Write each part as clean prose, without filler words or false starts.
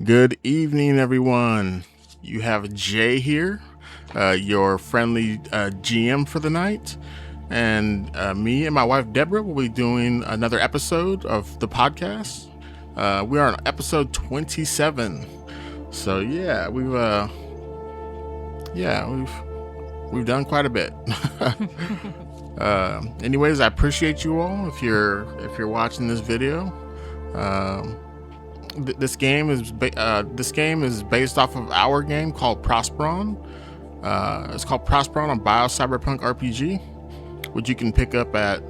Good evening, everyone. You have Jay here, your friendly GM for the night, and me and my wife Deborah will be doing another episode of the podcast. We are on episode 27, so we've done quite a bit. Anyways, I appreciate you all if you're watching this video. This game is based off of our game called Prosperon. It's called Prosperon on Bio-Cyberpunk RPG, which you can pick up at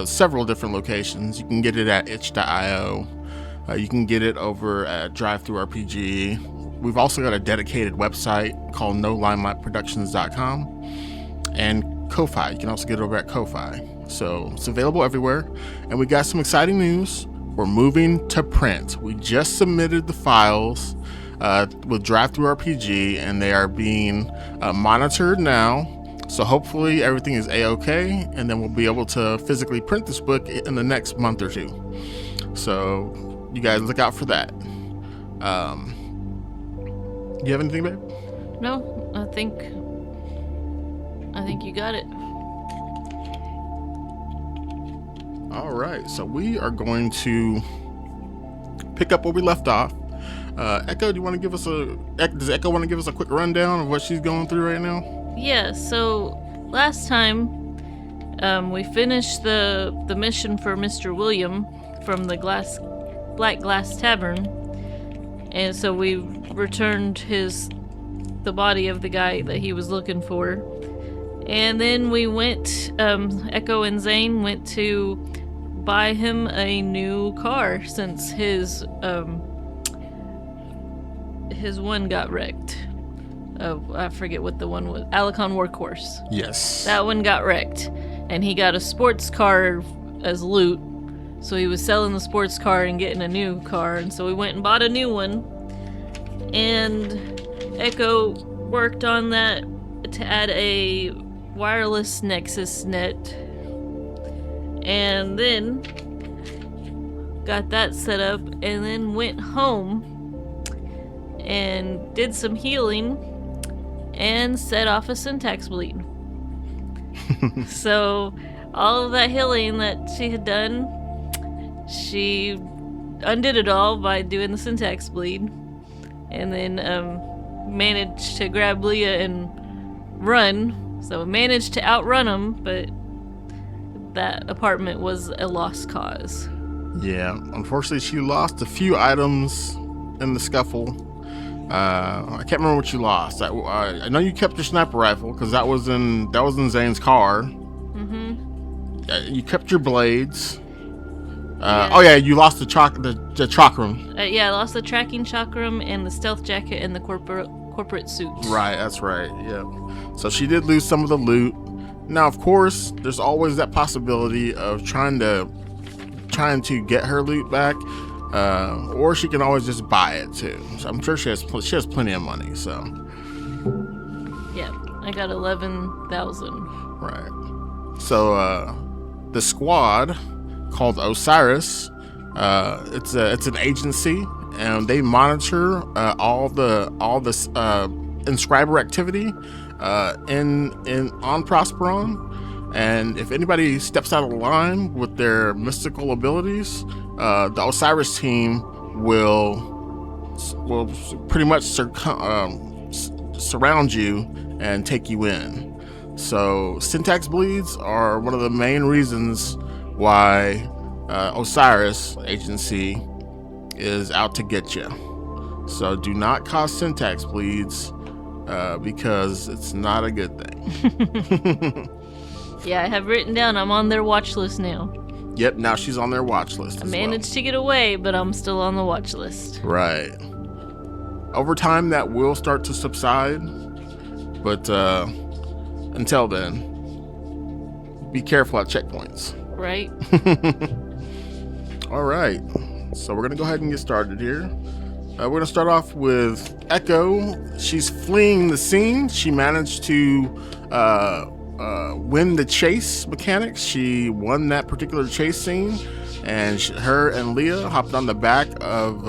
several different locations. You can get it at itch.io. You can get it over at thru RPG. We've also got a dedicated website called nolimelightproductions.com and Ko-Fi. You can also get it over at Ko-Fi. So it's available everywhere. And we got some exciting news. We're moving to print. We just submitted the files with thru RPG, and they are being monitored now. So hopefully everything is a-okay, and then we'll be able to physically print this book in the next month or two. So you guys look out for that. You have anything, babe? No, I think you got it. All right, so we are going to pick up where we left off. Echo, does Echo want to give us a quick rundown of what she's going through right now? Yeah, so last time we finished the mission for Mr. William from the Black Glass Tavern, and so we returned the body of the guy that he was looking for. And then we went, Echo and Zane went to buy him a new car since his one got wrecked. I forget what the one was. Alicon Workhorse. Yes. That one got wrecked. And he got a sports car as loot. So he was selling the sports car and getting a new car. And so we went and bought a new one. And Echo worked on that to add a wireless Nexus net, and then got that set up, and then went home and did some healing and set off a syntax bleed. So all of that healing that she had done, she undid it all by doing the syntax bleed, and then managed to grab Leah and run. So managed to outrun him, but that apartment was a lost cause. Yeah, unfortunately she lost a few items in the scuffle. I can't remember what you lost. I know you kept your sniper rifle because that was in Zane's car. Mm-hmm. You kept your blades. Yeah. Oh yeah, you lost the chakram. Yeah, I lost the tracking chakram and the stealth jacket and the corporate suit. Right, that's right. Yeah. So she did lose some of the loot. Now, of course, there's always that possibility of trying to get her loot back, or she can always just buy it too. So I'm sure she has plenty of money. So yeah, I got 11,000. Right. So the squad called Osiris, it's an agency, and they monitor all the inscriber activity on Prosperon, and if anybody steps out of line with their mystical abilities, the Osiris team will pretty much surround you and take you in. So syntax bleeds are one of the main reasons why Osiris agency is out to get you. So do not cause syntax bleeds, because it's not a good thing. Yeah, I have written down I'm on their watch list now. Yep, now she's on their watch list. I managed to get away, but I'm still on the watch list. Right. Over time, that will start to subside, but until then, be careful at checkpoints. Right. All right. So we're gonna go ahead and get started here. We're going to start off with Echo. She's fleeing the scene. She managed to win the chase mechanics. She won that particular chase scene, and her and Leah hopped on the back of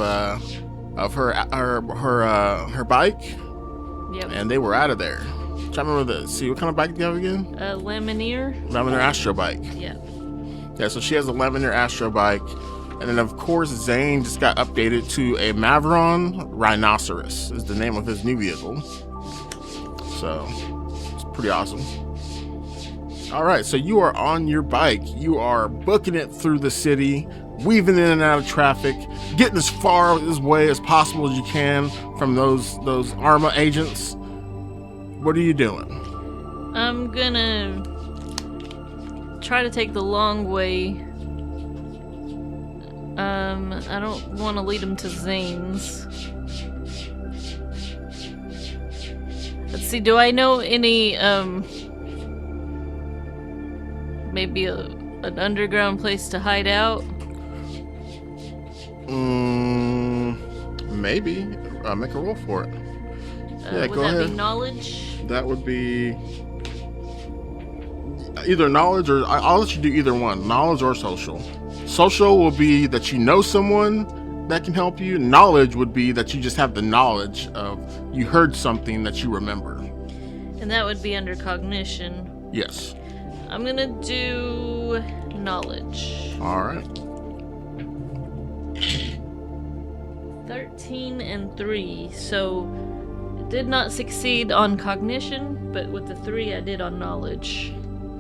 of her bike, Yep. and they were out of there. I'm trying to remember see what kind of bike do you have again? Lamineer. Lamineer Astro bike. Yeah. Yeah, so she has a Lamineer Astro bike, and then of course Zane just got updated to a Maveron Rhinoceros is the name of his new vehicle. So it's pretty awesome. All right, so you are on your bike. You are booking it through the city, weaving in and out of traffic, getting as far away as possible as you can from those Arma agents. What are you doing? I'm gonna try to take the long way. I don't want to lead him to Zane's. Let's see, do I know any, maybe an underground place to hide out? Maybe. Make a roll for it. Yeah, would go that ahead. be knowledge? That would be either knowledge or I'll let you do either one, knowledge or social. Social will be that you know someone that can help you. Knowledge would be that you just have the knowledge of you heard something that you remember. And that would be under cognition. Yes. I'm gonna do knowledge. All right. 13 and 3, so did not succeed on cognition, but with the 3 I did on knowledge.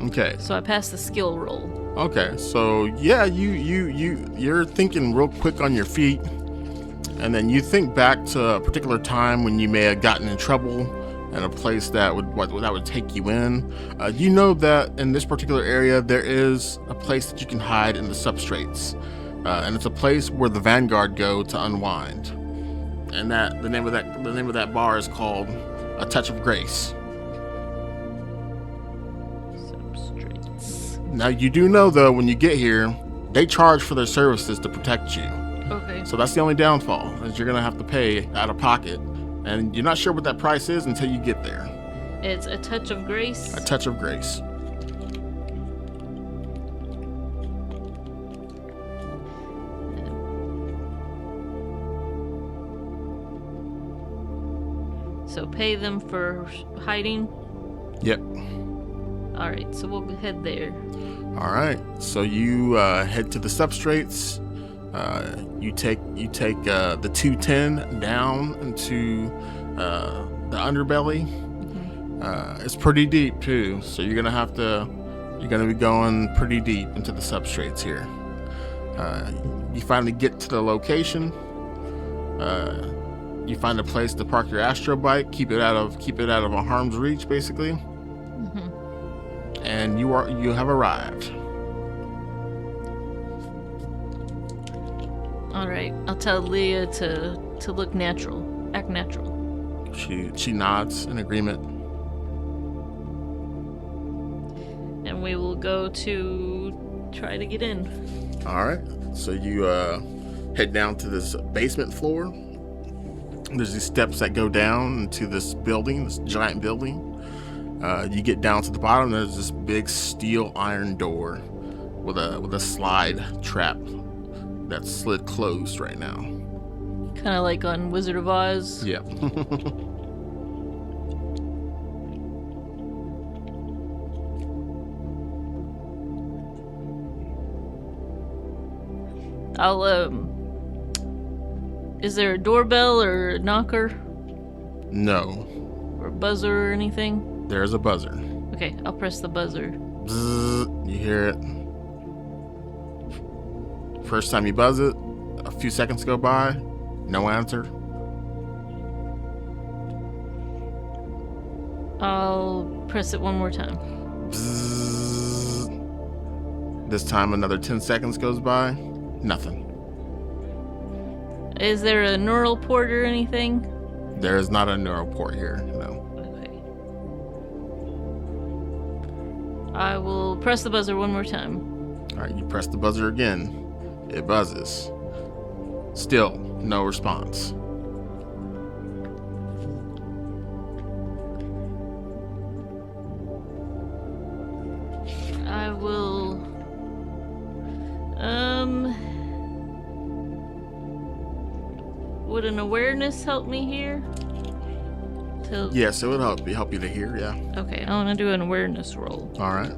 Okay. So I passed the skill roll. Okay. So yeah, you're thinking real quick on your feet, and then you think back to a particular time when you may have gotten in trouble in a place that would take you in. You know that in this particular area there is a place that you can hide in the substrates, and it's a place where the Vanguard go to unwind. And the name of that bar is called A Touch of Grace. Substrates. Now you do know though, when you get here, they charge for their services to protect you. Okay. So that's the only downfall, is you're gonna have to pay out of pocket, and you're not sure what that price is until you get there. It's A Touch of Grace. A Touch of Grace. So pay them for hiding. Yep. All right, so we'll head there. All right. So you head to the substrates. You take the 210 down into the underbelly. It's pretty deep too, so you're gonna be going pretty deep into the substrates here. You finally get to the location. You find a place to park your Astro bike, keep it out of a harm's reach, basically. And you have arrived. All right, I'll tell Leah to look natural, act natural. She nods in agreement. And we will go to try to get in. All right. So you head down to this basement floor. There's these steps that go down into this building, this giant building. You get down to the bottom. There's this big steel iron door with a slide trap that's slid closed right now. Kind of like on Wizard of Oz. Yeah. Is there a doorbell or a knocker? No. Or a buzzer or anything? There's a buzzer. Okay, I'll press the buzzer. Bzzz, you hear it. First time you buzz it, a few seconds go by, no answer. I'll press it one more time. Bzzz. This time another 10 seconds goes by, nothing. Is there a neural port or anything? There is not a neural port here, no. Okay. I will press the buzzer one more time. Alright, you press the buzzer again. It buzzes. Still, no response. I will... would an awareness help me here? Yes, it would help you to hear. Yeah. Okay, I want to do an awareness roll. All right.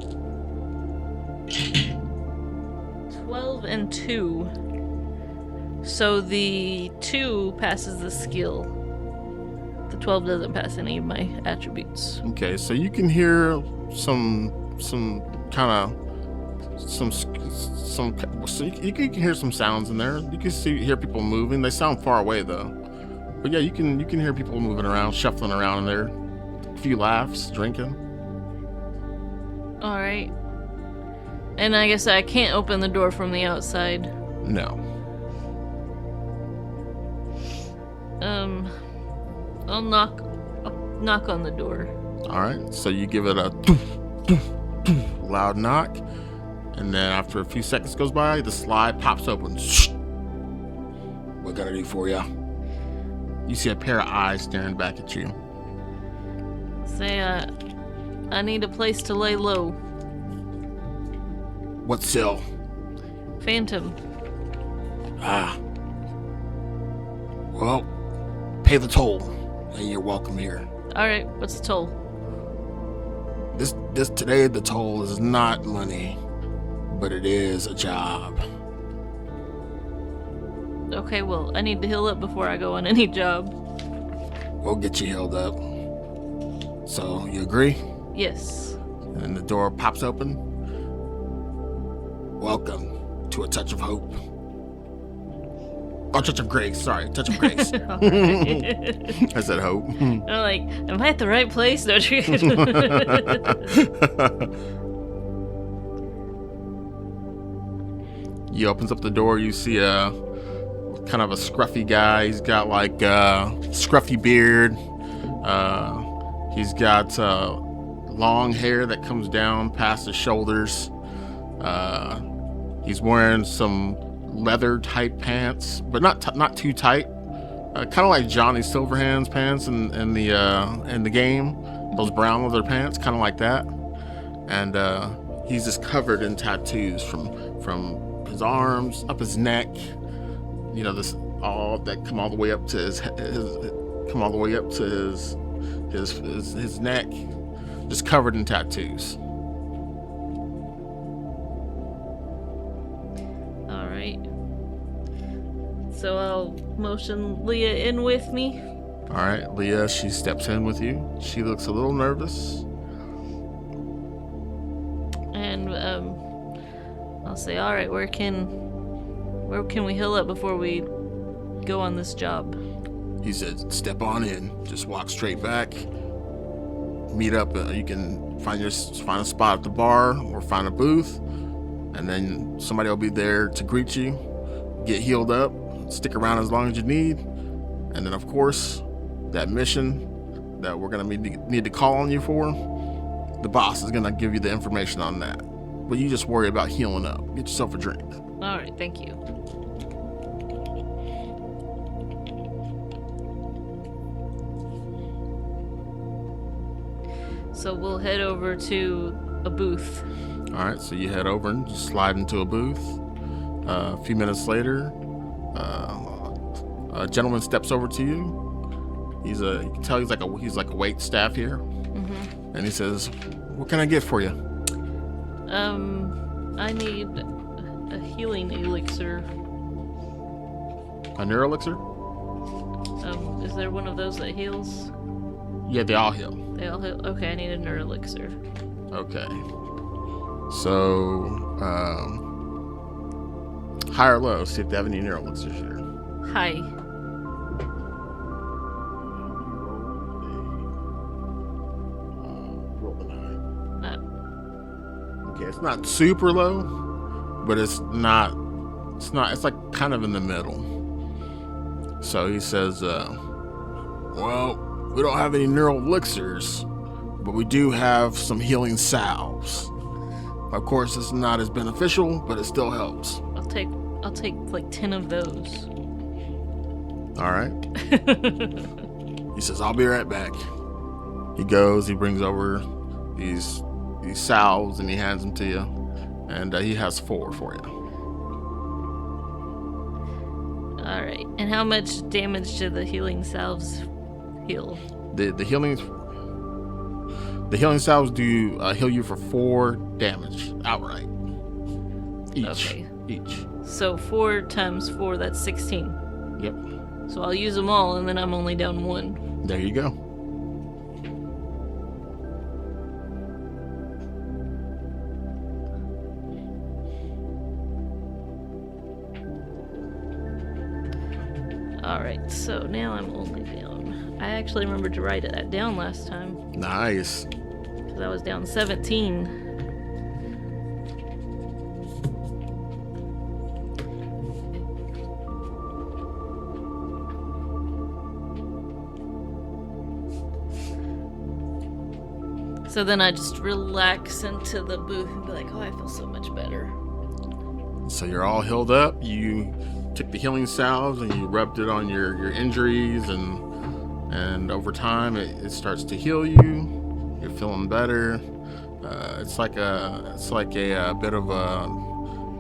12 and 2. So the 2 passes the skill. The 12 doesn't pass any of my attributes. Okay, so you can hear some kind of so you can hear some sounds in there. You can hear people moving. They sound far away though. But yeah, you can hear people moving around, shuffling around in there. A few laughs, drinking. All right. And I guess I can't open the door from the outside. No. I'll knock on the door. All right. So you give it a loud knock, and then after a few seconds goes by, the slide pops open. What can I do for you? You see a pair of eyes staring back at you. Say, I need a place to lay low. What sill? Phantom. Ah. Well, pay the toll, and you're welcome here. All right, what's the toll? This today the toll is not money, but it is a job. Okay, well, I need to heal up before I go on any job. We'll get you healed up. So, you agree? Yes. And the door pops open. Welcome to a touch of hope. Oh, touch of grace. Sorry, touch of grace. I said hope. I'm like, am I at the right place? No, He opens up the door. You see a kind of a scruffy guy. He's got like a scruffy beard. He's got long hair that comes down past his shoulders. He's wearing some leather type pants, but not too tight. Kind of like Johnny Silverhand's pants in the game. Those brown leather pants, kind of like that. And he's just covered in tattoos from his arms up his neck. You know, this all that come all the way up to his neck, just covered in tattoos. All right. So I'll motion Leah in with me. All right, Leah, she steps in with you. She looks a little nervous. And I'll say, all right, where can we heal up before we go on this job? He said, step on in. Just walk straight back. Meet up. You can find a spot at the bar or find a booth, and then somebody will be there to greet you. Get healed up. Stick around as long as you need, and then of course, that mission that we're gonna need to call on you for, the boss is gonna give you the information on that. But you just worry about healing up. Get yourself a drink. All right, thank you. So we'll head over to a booth. All right, so you head over and just slide into a booth. A few minutes later, a gentleman steps over to you. You can tell he's like a wait staff here. Mm-hmm. And he says, "What can I get for you?" I need a healing elixir. A neuro elixir? Is there one of those that heals? Yeah, they all heal. They all heal. Okay, I need a neuro elixir. Okay. So, high or low? See if they have any neuro elixirs here. Hi. Roll the 9. Okay, it's not super low, but it's not. It's like kind of in the middle. So he says, "Well, we don't have any neural elixirs, but we do have some healing salves. Of course, it's not as beneficial, but it still helps." I'll take like 10 of those. All right. He says, "I'll be right back." He goes. He brings over these salves and he hands them to you, and he has 4 for you. All right. right. And how much damage do the healing salves heal? The healing salves do heal you for 4 damage outright. Each. Okay. Each. So 4 times 4, that's 16. Yep. So I'll use them all, and then I'm only down 1. There you go. Alright, so now I'm only down. I actually remembered to write that down last time, Nice. because I was down 17. So then I just relax into the booth and be like, oh, I feel so much better. So you're all healed up. You took the healing salves and you rubbed it on your injuries, and over time it starts to heal you. You're feeling better. It's like a bit of a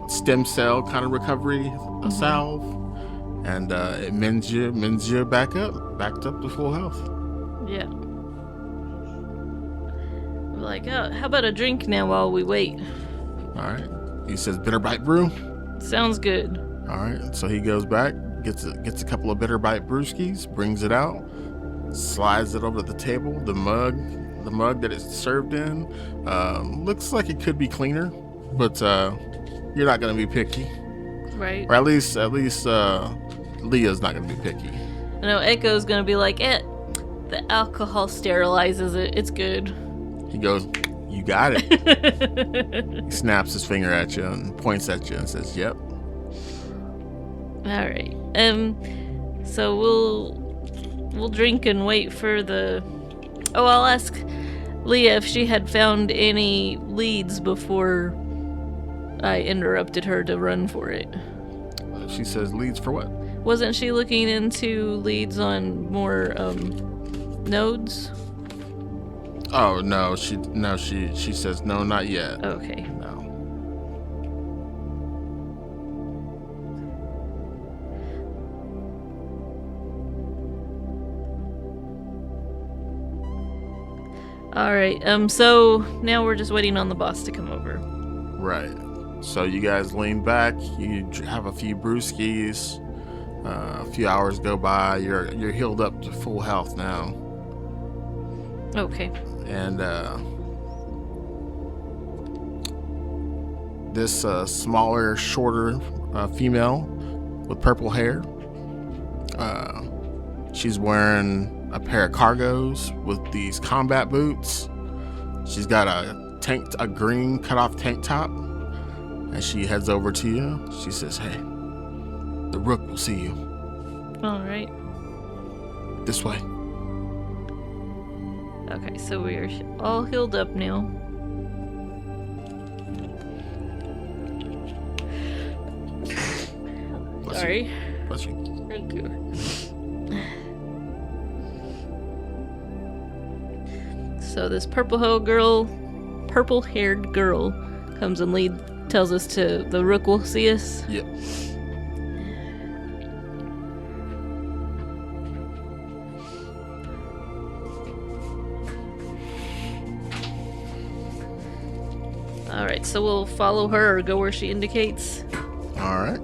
stem cell kind of recovery salve, and it mends you backed up to full health. Yeah. I'm like, oh, how about a drink now while we wait? All right. He says bitter bite brew. Sounds good. All right. So he goes back, gets a couple of bitter bite brewskis, brings it out, slides it over to the table. The mug that it's served in looks like it could be cleaner, but you're not gonna be picky, Right. or at least Leah's not gonna be picky. I know Echo's gonna be like, the alcohol sterilizes it. It's good. He goes, "You got it." He snaps his finger at you and points at you and says, "Yep." All right. So we'll drink and wait for the. Oh, I'll ask Leah if she had found any leads before I interrupted her to run for it. She says, "Leads for what?" Wasn't she looking into leads on more nodes? Oh no, she says no, not yet. Okay. No. All right. So now we're just waiting on the boss to come over. Right. So you guys lean back. You have a few brewskis. A few hours go by. You're healed up to full health now. Okay. And this smaller, shorter female with purple hair. She's wearing a pair of cargos with these combat boots. She's got a green cut-off tank top. As she heads over to you, she says, "Hey, the Rook will see you. All right. This way." Okay, so we're all healed up now. Bless Sorry. you. Bless you. Thank you. So this purple-haired girl comes and tells us the Rook will see us. Yep. All right, so we'll follow her or go where she indicates. All right.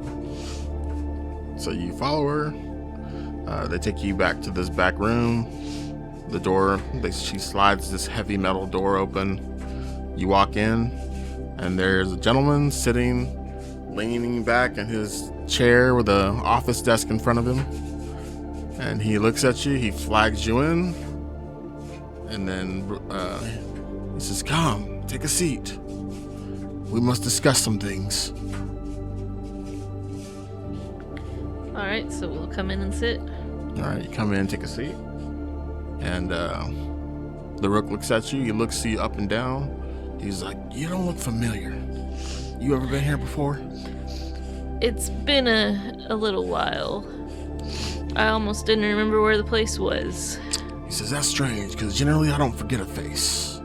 So you follow her. They take you back to this back room. The door, she slides this heavy metal door open. You walk in, and there's a gentleman sitting, leaning back in his chair with an office desk in front of him. And he looks at you, he flags you in, and then he says, "Come, take a seat. We must discuss some things." All right, so we'll come in and sit. All right, you come in, take a seat. And the Rook looks at you. He looks you up and down. He's like, "You don't look familiar. You ever been here before?" It's been a little while. I almost didn't remember where the place was. He says, "That's strange, because generally I don't forget a face."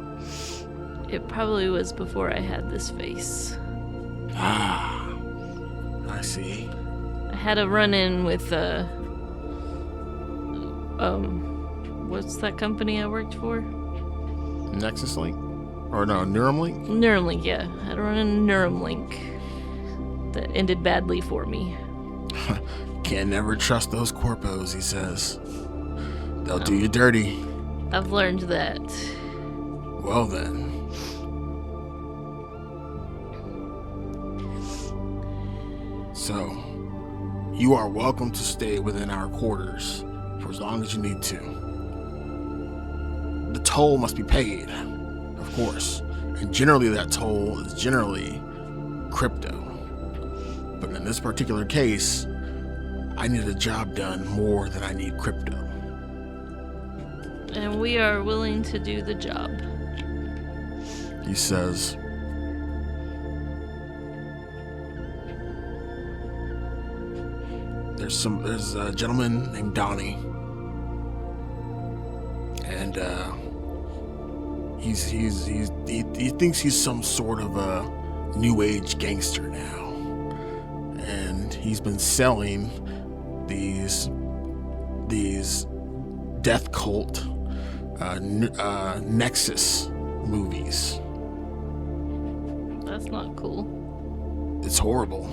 It probably was before I had this face. Ah, I see. I had a run-in with what's that company I worked for? Nexus Link? Or no, Neuralink? Neuralink, yeah. I had a run-in Neuralink that ended badly for me. Can't never trust those corpos, he says. They'll do you dirty. I've learned that. Well then. So, you are welcome to stay within our quarters for as long as you need to. The toll must be paid, of course, and generally that toll is generally crypto. But in this particular case, I need a job done more than I need crypto. And we are willing to do the job. He says, there's a gentleman named Donnie, and he thinks he's some sort of a new age gangster now, and he's been selling these death cult Nexus movies. That's not cool. It's horrible.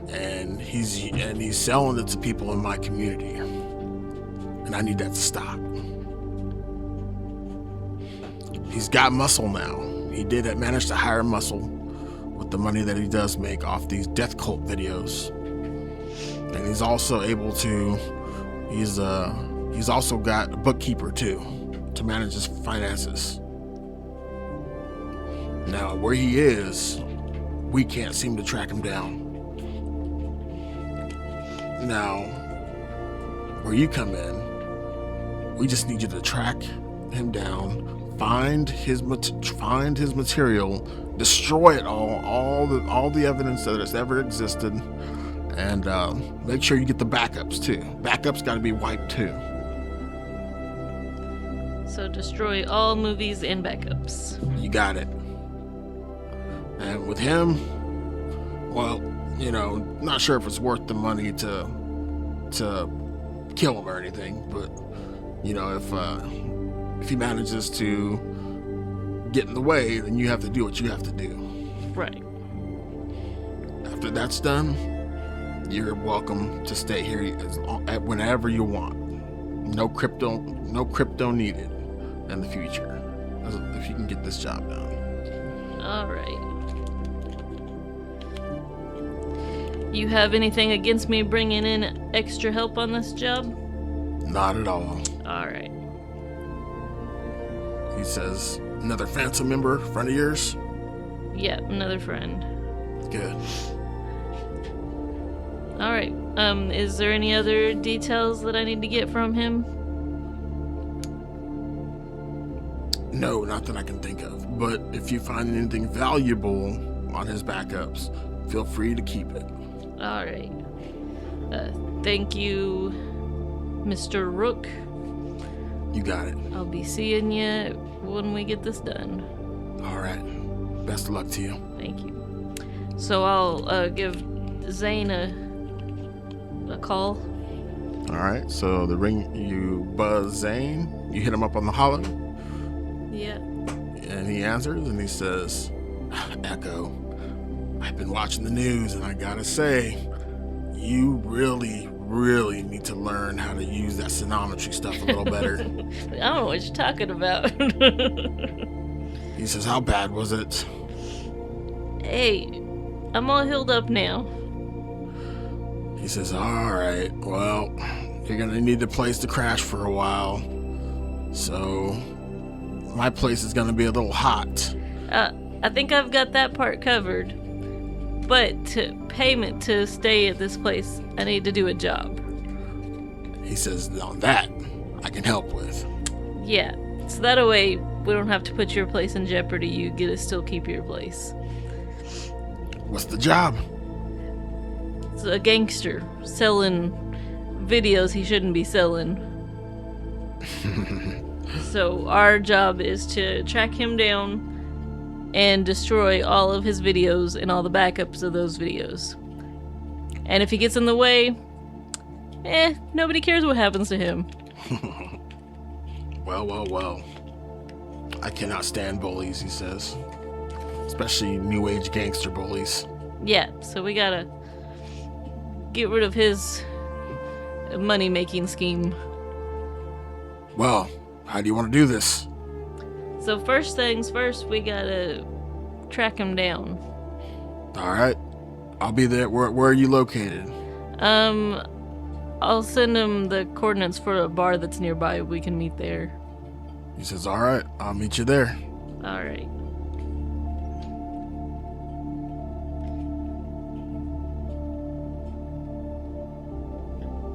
And he's selling it to people in my community, and I need that to stop. He's got muscle now. He did manage to hire muscle with the money that he does make off these death cult videos, and he's also able to. He's also got a bookkeeper too to manage his finances. Now, where he is, we can't seem to track him down. Now, where you come in, we just need you to track him down, find his material, destroy it all the evidence that has ever existed, and make sure you get the backups too. Backups got to be wiped too. So destroy all movies and backups. You got it. And with him, well, not sure if it's worth the money to kill him or anything, but if he manages to get in the way, then you have to do what you have to do. Right. After that's done, you're welcome to stay here whenever you want. No crypto needed in the future, if you can get this job done. All right. You have anything against me bringing in extra help on this job? Not at all. All right. He says, another phantom member, friend of yours? Yep, another friend. Good. All right. Is there any other details that I need to get from him? No, not that I can think of. But if you find anything valuable on his backups, feel free to keep it. All right. Thank you, Mr. Rook. You got it. I'll be seeing you when we get this done. All right. Best of luck to you. Thank you. So I'll give Zane a call. All right. So you buzz Zane. You hit him up on the hollow. Yeah. And he answers and he says, Echo, I've been watching the news and I gotta say, you really, really need to learn how to use that sonometry stuff a little better. I don't know what you're talking about. He says, how bad was it? Hey, I'm all healed up now. He says, all right, well, you're gonna need a place to crash for a while. So, my place is gonna be a little hot. I think I've got that part covered. But payment to stay at this place, I need to do a job. He says, on that, I can help with. Yeah, so that way we don't have to put your place in jeopardy. You get to still keep your place. What's the job? It's a gangster selling videos he shouldn't be selling. So our job is to track him down and destroy all of his videos and all the backups of those videos. And if he gets in the way, nobody cares what happens to him. Well. I cannot stand bullies, he says. Especially new age gangster bullies. Yeah, so we gotta get rid of his money-making scheme. Well, how do you want to do this? So first things first, we gotta track him down. Alright. I'll be there. Where are you located? I'll send him the coordinates for a bar that's nearby. We can meet there. He says, alright, I'll meet you there. Alright.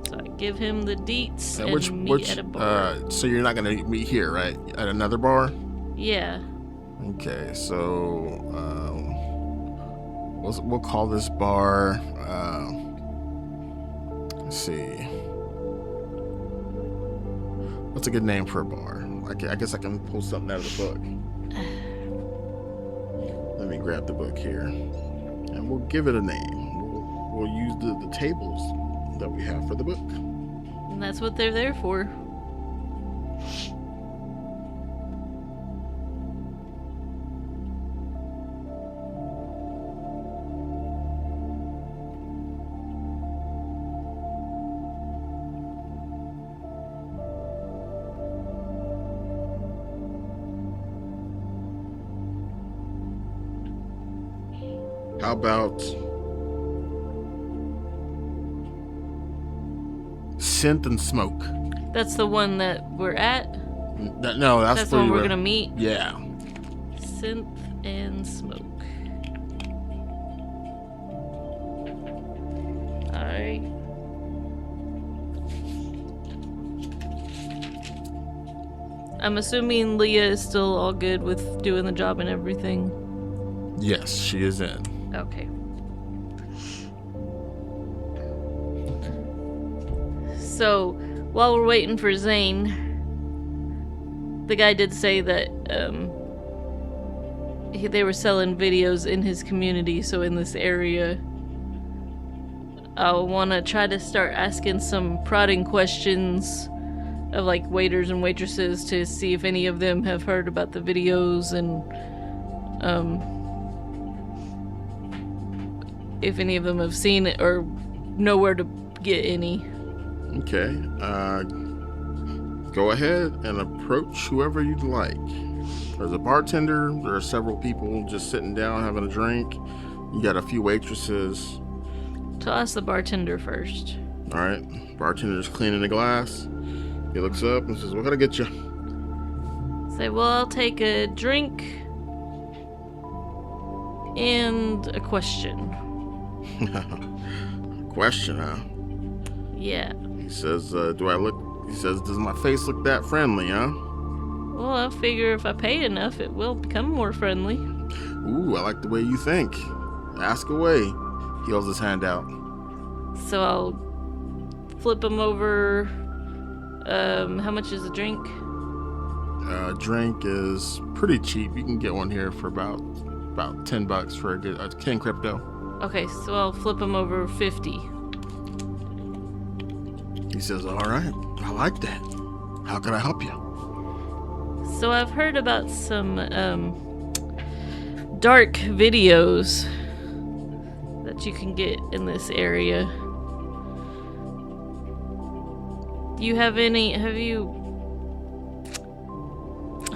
So I give him the deets and meet at a bar. So you're not gonna meet here, right? At another bar? Yeah. Okay, so we'll call this bar. Let's see. What's a good name for a bar? I guess I can pull something out of the book. Let me grab the book here, and we'll give it a name. We'll use the tables that we have for the book. And that's what they're there for. How about Synth and Smoke? That's the one that we're at? No, that's the one we're gonna meet? Yeah. Synth and Smoke. Alright. I'm assuming Leah is still all good with doing the job and everything. Yes, she is in. Okay. So, while we're waiting for Zane, the guy did say that they were selling videos in his community, so in this area. I want to try to start asking some prodding questions of like waiters and waitresses to see if any of them have heard about the videos and if any of them have seen it or know where to get any. Okay. Go ahead and approach whoever you'd like. There's a bartender. There are several people just sitting down having a drink. You got a few waitresses. So I'll ask the bartender first. All right. Bartender's cleaning the glass. He looks up and says, "What can I get you?" Say, well, I'll take a drink and a question. Question, huh? Yeah. He says, He says, "Does my face look that friendly, huh?" Well, I figure if I pay enough, it will become more friendly. Ooh, I like the way you think. Ask away. He holds his hand out. So I'll flip him over. How much is a drink? Drink is pretty cheap. You can get one here for about $10 for a 10 crypto. Okay, so I'll flip him over 50. He says, "All right, I like that. How can I help you?" So I've heard about some dark videos that you can get in this area. Do you have you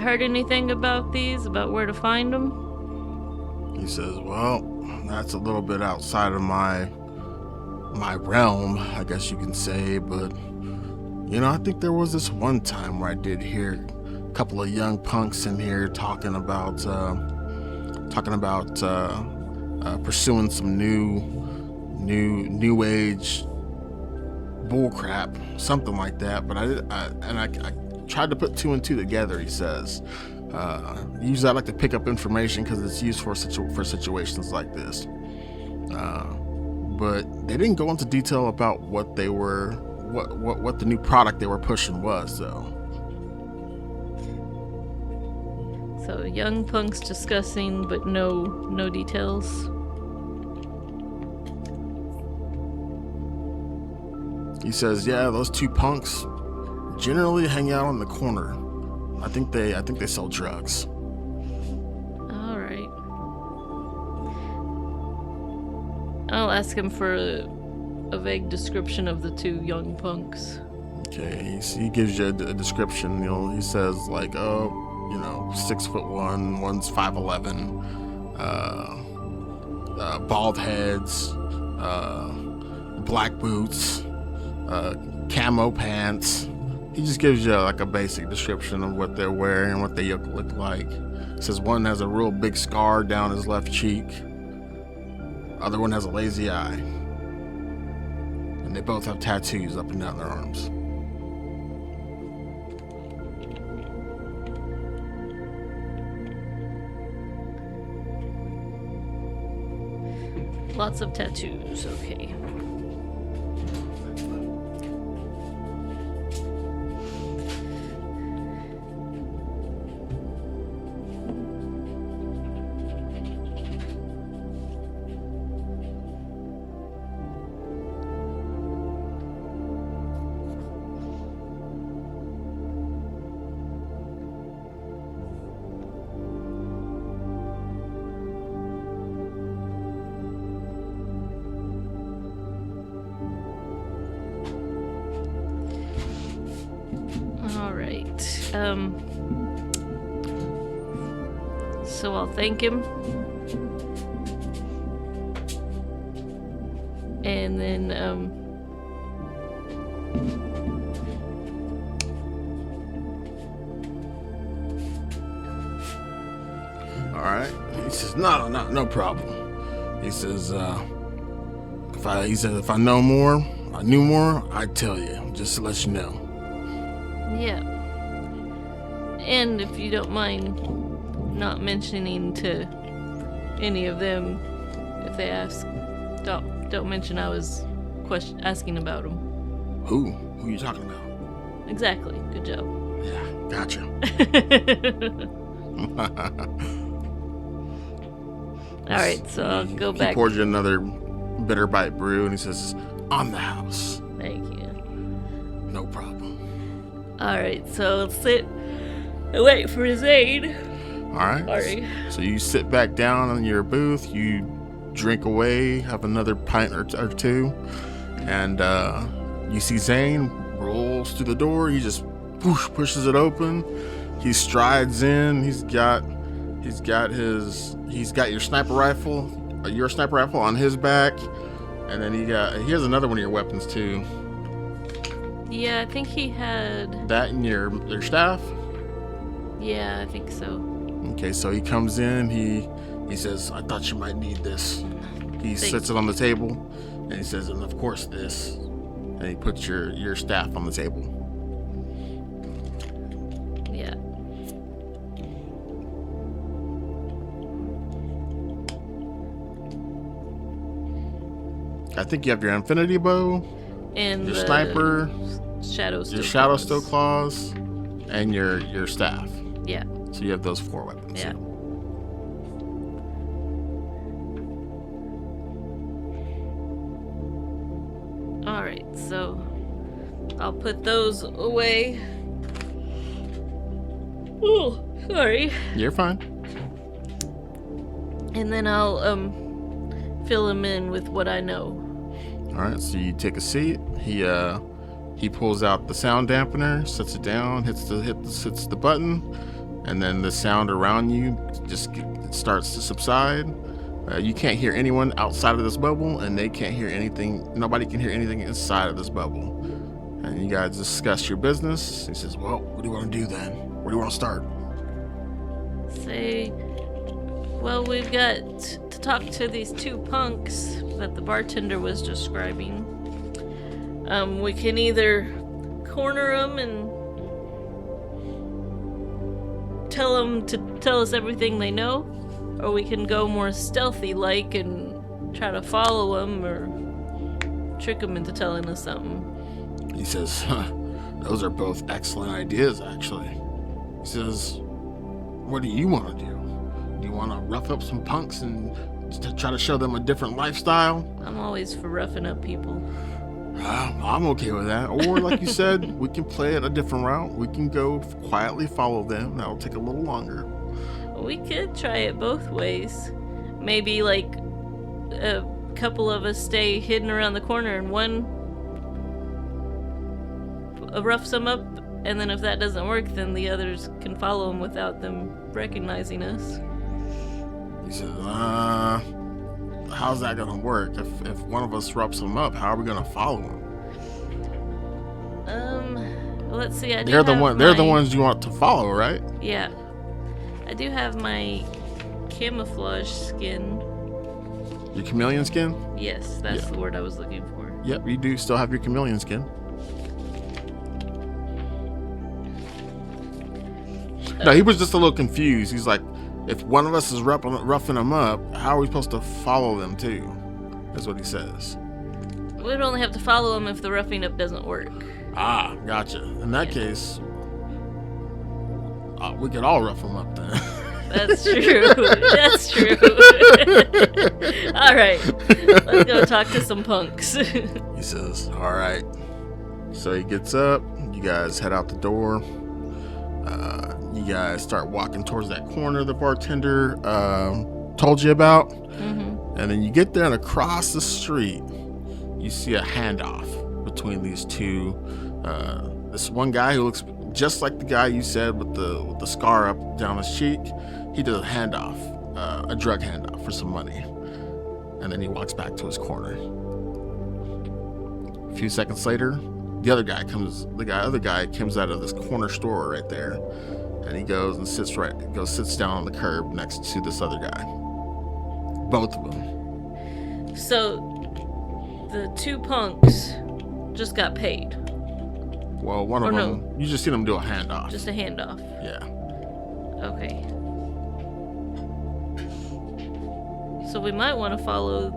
heard anything about these, about where to find them? He says, "Well, that's a little bit outside of my realm, I guess you can say, but I think there was this one time where I did hear a couple of young punks in here talking about pursuing some new age bullcrap, something like that. But I tried to put two and two together." He says, "Usually I like to pick up information because it's used for situations like this. But they didn't go into detail about what they were, what the new product they were pushing was, though." So young punks discussing, but no details. He says, yeah, those two punks generally hang out on the corner. I think they sell drugs. All right. I'll ask him for a vague description of the two young punks. Okay, he gives you a description. He says like, 6'1", one's 5'11", bald heads, black boots, camo pants. He just gives you like a basic description of what they're wearing and what they look like. He says one has a real big scar down his left cheek. Other one has a lazy eye. And they both have tattoos up and down their arms. Lots of tattoos, okay. So I'll thank him. And then, all right. He says, no problem. He says, if I knew more, I'd tell you, just to let you know. yeah. And if you don't mind not mentioning to any of them, if they ask, don't mention I was asking about them. Who are you talking about? Exactly. Good job. Yeah, gotcha. All right, so I'll go back. He pours you another bitter bite brew, and he says, "On the house." Thank you. No problem. All right, so I'll sit and wait for his aid. All right. Sorry. So you sit back down in your booth. You drink away, have another pint or two, and you see Zane rolls through the door. He just pushes it open. He strides in. He's got your sniper rifle on his back, and then he has another one of your weapons too. Yeah, I think he had That and your staff. Yeah, I think so. Okay, so he comes in. He says, "I thought you might need this." He sets it on the table, and he says, "And of course this." And he puts your staff on the table. Yeah. I think you have your infinity bow, And your sniper, your shadow steel claws, and your staff. Yeah. So you have those 4 weapons. Yeah. All right, so I'll put those away. Oh, sorry. You're fine. And then I'll fill him in with what I know. All right, so you take a seat. He pulls out the sound dampener, sets it down, hits the button, and then the sound around you it starts to subside. You can't hear anyone outside of this bubble, and they can't hear anything. Nobody can hear anything inside of this bubble. And you guys discuss your business. He says, "Well, what do you want to do then? Where do you want to start?" Well, we've got to talk to these 2 punks that the bartender was describing. We can either corner them and tell them to tell us everything they know, or we can go more stealthy-like and try to follow them or trick them into telling us something. He says, "Those are both excellent ideas, actually." He says, "What do you want to do? Do you want to rough up some punks and try to show them a different lifestyle?" I'm always for roughing up people. I'm okay with that. Or like you said, we can play it a different route. We can go quietly follow them. That'll take a little longer. We could try it both ways. Maybe like a couple of us stay hidden around the corner and one roughs them up, and then if that doesn't work, then the others can follow them without them recognizing us. He says, how's that gonna work? If one of us roughs them up, how are we gonna follow them? Well, let's see. They're the ones you want to follow, right? Yeah. I do have my camouflage skin. Your chameleon skin? Yes, that's the word I was looking for. Yep, you do still have your chameleon skin. No, he was just a little confused. He's like, if one of us is roughing them up, how are we supposed to follow them too? That's what he says. We'd only have to follow them if the roughing up doesn't work. Ah, gotcha. In that case, we could all rough them up then. That's true. That's true. All right, let's go talk to some punks. He says, all right. So he gets up. You guys head out the door. You guys start walking towards that corner the bartender told you about. Mm-hmm. And then you get there, and across the street, you see a handoff between these two. This one guy who looks just like the guy you said with the scar up down his cheek. He does a handoff, a drug handoff for some money. And then he walks back to his corner. A few seconds later, the other guy comes out of this corner store right there, and he goes and sits down on the curb next to this other guy. Both of them. So the two punks just got paid. Well, one of them, you just see them do a handoff. Just a handoff. Yeah. Okay. So we might want to follow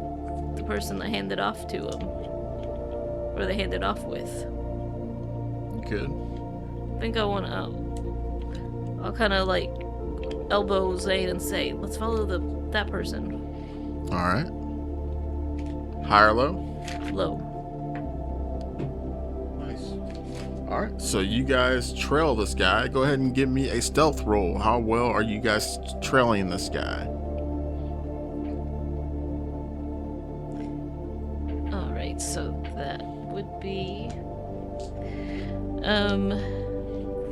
the person that handed off to him, or they handed off with. Good. I think I'll kind of like elbow Zane and say, let's follow that person. All right. High or low? Low. Nice. All right. So you guys trail this guy. Go ahead and give me a stealth roll. How well are you guys trailing this guy? All right. So that would be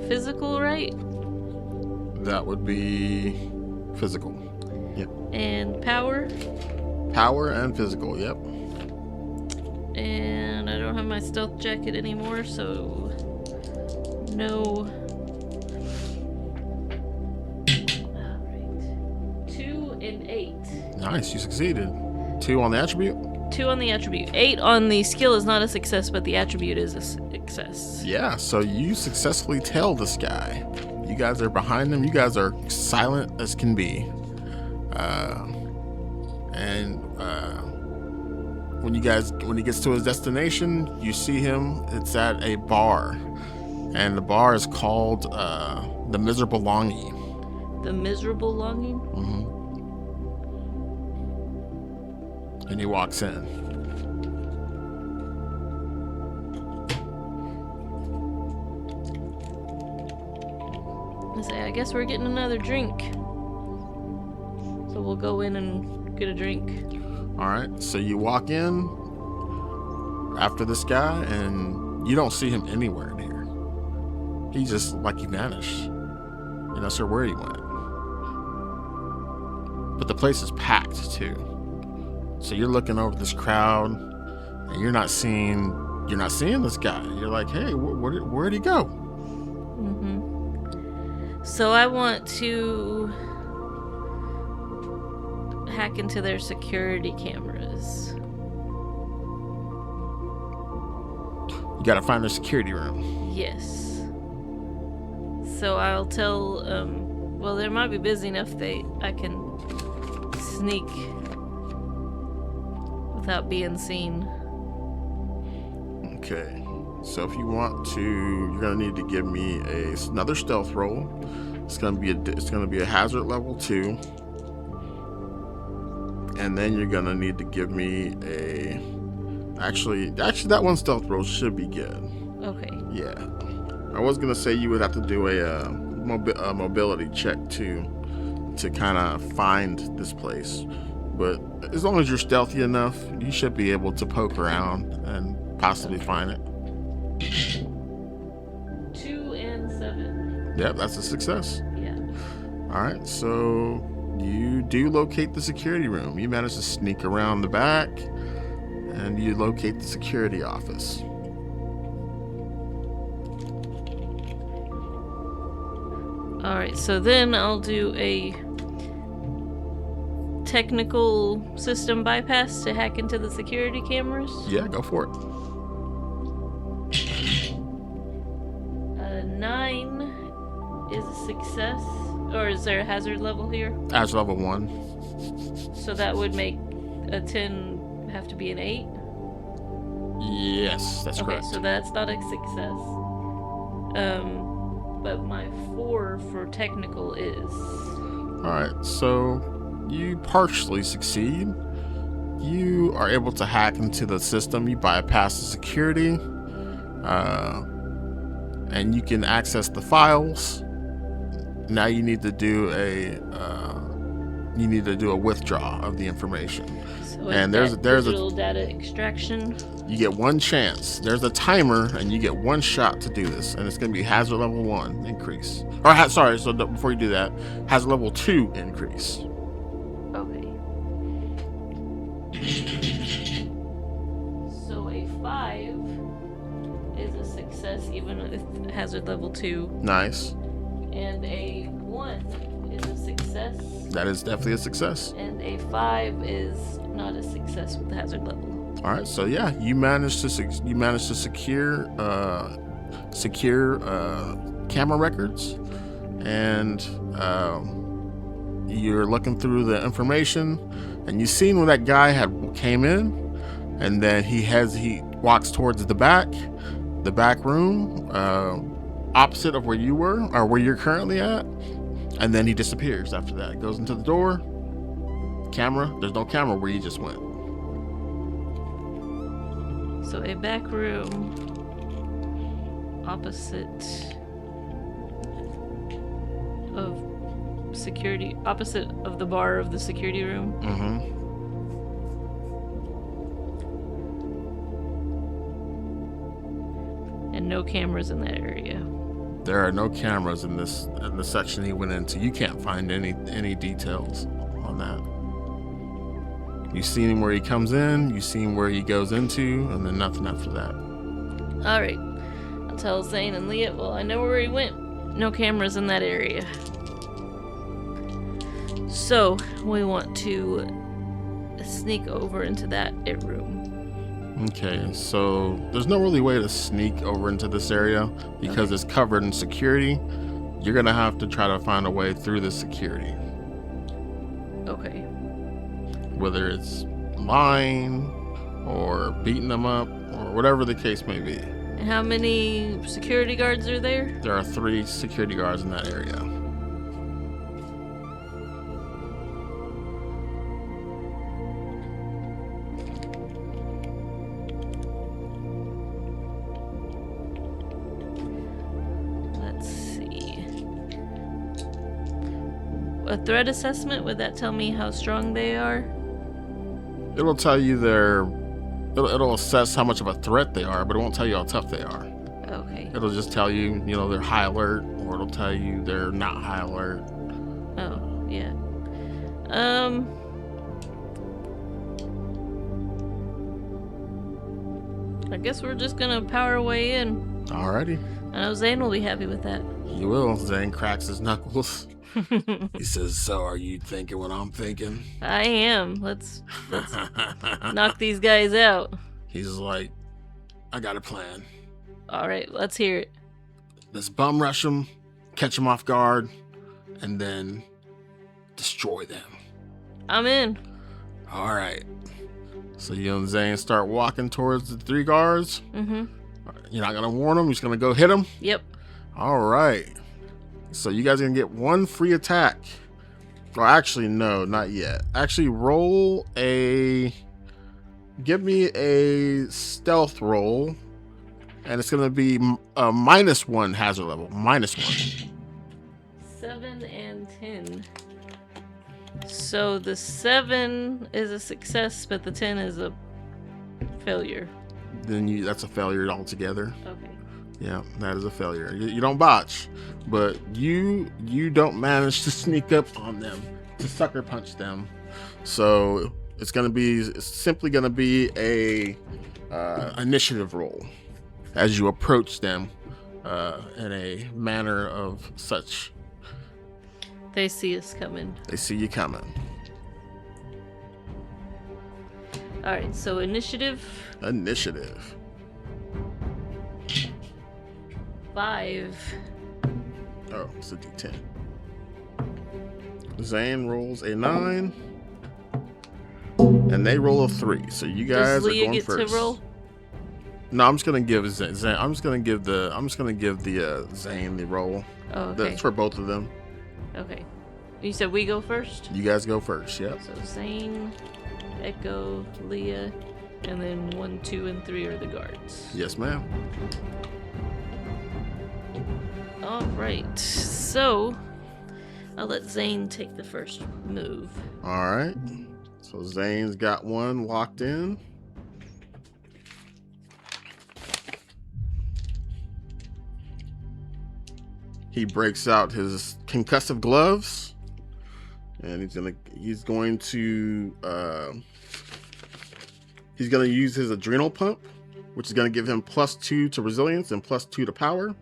physical, right? That would be physical. Yep. And power? Power and physical, yep. And I don't have my stealth jacket anymore, so no. Alright. 2 and 8. Nice, you succeeded. 2 on the attribute? 2 on the attribute. 8 on the skill is not a success, but the attribute is a success. Yeah, so you successfully tail this guy. You guys are behind him. You guys are silent as can be. When he gets to his destination, you see him. It's at a bar, and the bar is called the Miserable Longing. The Miserable Longing? Mm-hmm. And he walks in. I guess we're getting another drink. So we'll go in and get a drink. All right. So you walk in after this guy, and you don't see him anywhere near. He just like he vanished. You're not sure where he went. But the place is packed too. So you're looking over this crowd, and you're not seeing this guy. You're like, hey, where'd he go? Mm-hmm. So I want to hack into their security cameras. You gotta find their security room. Yes. So I'll tell, well, they might be busy enough I can sneak without being seen. Okay. So if you want to, you're gonna need to give me another stealth roll. It's gonna be a hazard level 2, and then you're gonna need to give me Actually, that one stealth roll should be good. Okay. Yeah. I was gonna say you would have to do a mobility check to kind of find this place, but as long as you're stealthy enough, you should be able to poke around and possibly find it. 2 and 7. Yep, that's a success. Yeah. All right, so you do locate the security room. You manage to sneak around the back, and you locate the security office. All right, so then I'll do a technical system bypass to hack into the security cameras. Yeah, go for it. 9 is a success, or is there a hazard level here? Hazard level 1. So that would make a 10 have to be an 8? Yes, that's correct. Okay, so that's not a success. But my 4 for technical is. Alright, so you partially succeed. You are able to hack into the system. You bypass the security. And you can access the files. Now you need to do a withdraw of the information. So and there's a digital data extraction. You get one chance. There's a timer, and you get one shot to do this, and it's going to be hazard level 1 increase. Or sorry, so before you do that, hazard level 2 increase. Okay. So a 5 is a success, even with hazard level 2. Nice. And a 1 is a success. That is definitely a success. And a 5 is not a success with hazard level. All right, so yeah, you managed to secure camera records, and you're looking through the information, and you've seen when that guy came in, and then he walks towards the back room, opposite of where you were or where you're currently at, and then he disappears after that. He goes into the door. Camera, there's no camera where you just went. So a back room opposite of the bar of the security room. Mm-hmm. And no cameras in that area. There are no cameras in the section he went into. You can't find any details on that. You've seen him where he comes in, you've seen where he goes into, and then nothing after that. All right. I'll tell Zane and Leah, well, I know where he went. No cameras in that area. So, we want to sneak over into that room. Okay, so there's no really way to sneak over into this area because it's covered in security. You're going to have to try to find a way through the security. Okay. Whether it's lying or beating them up or whatever the case may be. And how many security guards are there? There are 3 security guards in that area. Let's see. A threat assessment, would that tell me how strong they are? It'll tell you it'll assess how much of a threat they are, but it won't tell you how tough they are. Okay. It'll just tell you, they're high alert, or it'll tell you they're not high alert. Oh, yeah. I guess we're just gonna power our way in. Alrighty. I know Zane will be happy with that. He will. Zane cracks his knuckles. He says, so are you thinking what I'm thinking? I am. Let's knock these guys out. He's like, I got a plan. All right, let's hear it. Let's bum rush them, catch them off guard, and then destroy them. I'm in. All right. So you and Zane start walking towards the 3 guards. Mm-hmm. You're not going to warn them? You're just going to go hit them? Yep. All right. So you guys are going to get 1 free attack. Well, actually, no, not yet. Actually, roll a give me a stealth roll, and it's gonna be a -1 hazard level. -1. 7 and 10. So the 7 is a success, but the 10 is a failure. Then that's a failure altogether. Okay. Yeah, that is a failure. You don't botch, but you don't manage to sneak up on them, to sucker punch them. So it's simply gonna be a initiative roll as you approach them in a manner of such. They see us coming. They see you coming. All right. So initiative. 5. Oh, it's a D10. Zane rolls a 9, and they roll a 3. So you guys Does Leah are going get first. to roll? No, I'm just gonna give Zane. I'm just gonna give the Zane the roll. Oh, okay. That's for both of them. Okay. You said we go first? You guys go first. Yep. So Zane, Echo, Leah, and then 1, 2, and 3 are the guards. Yes, ma'am. All right. So I'll let Zane take the first move. All right. So Zane's got one locked in. He breaks out his concussive gloves, and he's gonna use his adrenal pump, which is gonna give him +2 to resilience and +2 to power.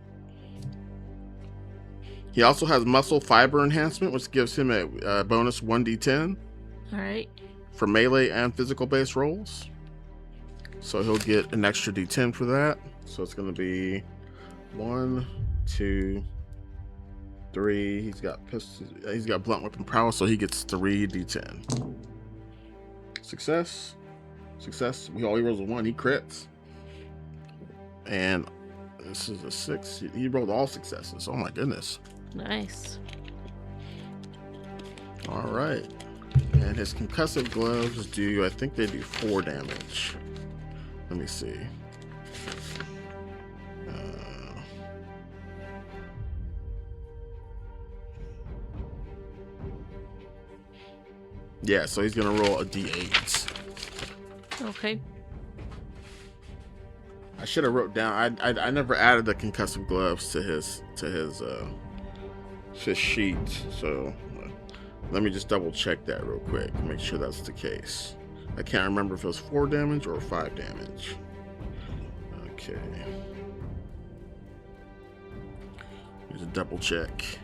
He also has muscle fiber enhancement, which gives him a bonus 1d10 All right. for melee and physical based rolls. So he'll get an extra d10 for that. So it's gonna be 1, 2, 3. He's got blunt weapon prowess, so he gets 3 d10. Success. He rolls a 1. He crits. And this is a 6. He rolled all successes. Oh my goodness. Nice. All right. And his concussive gloves I think they do 4 damage. Let me see. Yeah, so he's gonna roll a d8. Okay. I should have wrote down. I never added the concussive gloves to his sheet. So let me just double check that real quick. Make sure that's the case. I can't remember if it was 4 damage or 5 damage. Okay. Need to double check.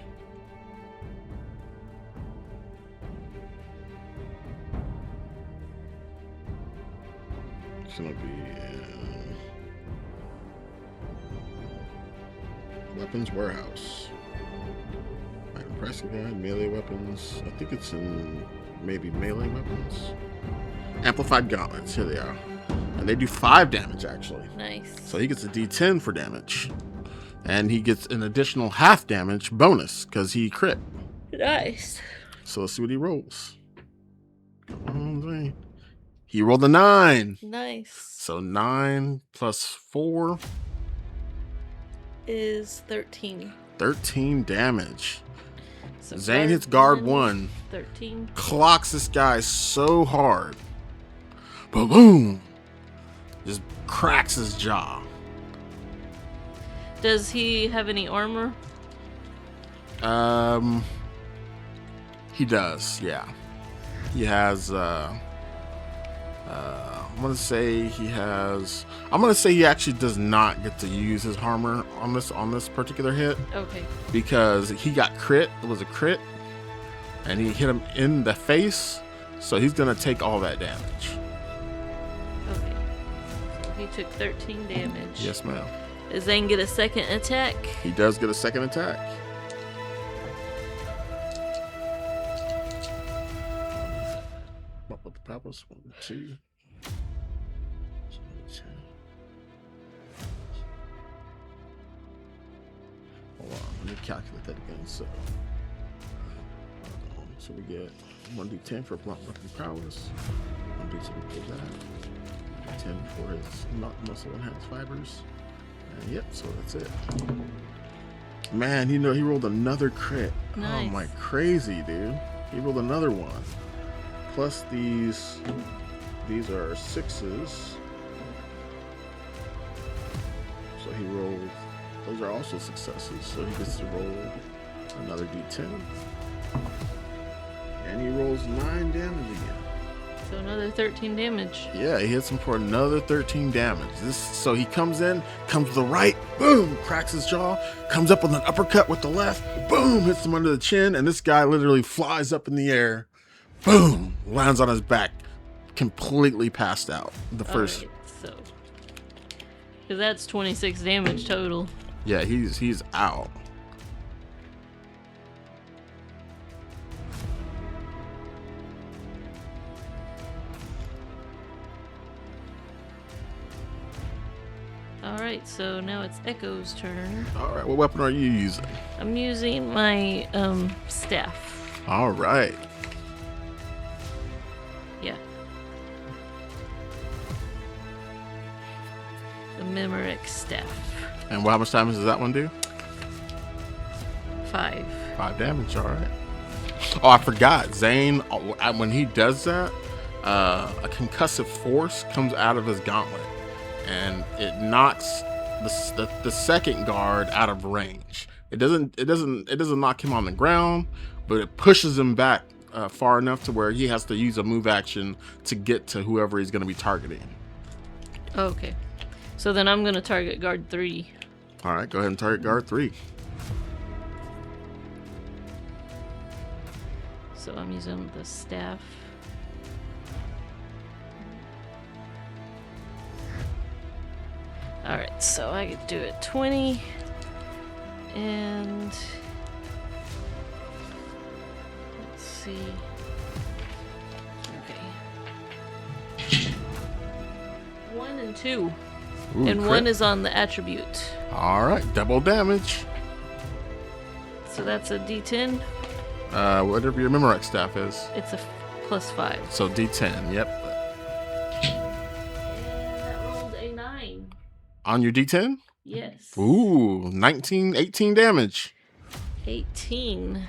It's gonna be weapons warehouse. Item pricing guide, melee weapons. I think it's in maybe melee weapons. Amplified gauntlets. Here they are, and they do 5 damage actually. Nice. So he gets a D10 for damage, and he gets an additional half damage bonus because he crit. Nice. So let's see what he rolls. Come on, Zane. He rolled a 9. Nice. So 9 plus 4 is 13. 13 damage. So Zane hits guard 1. 13. Clocks this guy so hard. Boom! Just cracks his jaw. Does he have any armor? He does, yeah. He has I'm gonna say he actually does not get to use his armor on this particular hit. Okay. Because he got crit. It was a crit, and he hit him in the face, so he's gonna take all that damage. Okay. So he took 13 damage. Yes, ma'am. Does Zane get a second attack? He does get a second attack. Up with the papas. 1, 2. Hold on, let me calculate that again. So we get 1d10 for blunt weapon prowess, D10 for that. 10 for his muscle enhanced fibers. And yep, so that's it. Man, he rolled another crit. Nice. Oh my, crazy, dude. He rolled another one. Plus these are 6s. So he rolled, those are also successes. So he gets to roll another D10. And he rolls 9 damage again. So another 13 damage. Yeah, he hits him for another 13 damage. So he comes in, comes to the right, boom, cracks his jaw, comes up with an uppercut with the left, boom, hits him under the chin, and this guy literally flies up in the air, boom, lands on his back, completely passed out. The first. Right, so, because that's 26 damage total. Yeah, he's out. Alright, so now it's Echo's turn. All right, what weapon are you using? I'm using my staff. All right. Yeah. The Memorex staff. And how much damage does that one do? 5. 5 damage, all right. Oh, I forgot. Zane, when he does that, a concussive force comes out of his gauntlet, and it knocks the second guard out of range. It doesn't knock him on the ground, but it pushes him back far enough to where he has to use a move action to get to whoever he's going to be targeting. Okay. So then I'm going to target guard 3. All right, go ahead and target guard 3. So I'm using the staff. Alright, so I could do it 20. And let's see. Okay. 1 and 2. Ooh, and crit. 1 is on the attribute. All right, double damage. So that's a D10. Whatever your Memorex staff is. It's a +5. So D10, yep. And that rolled a 9. On your D10? Yes. Ooh, 18 damage. 18.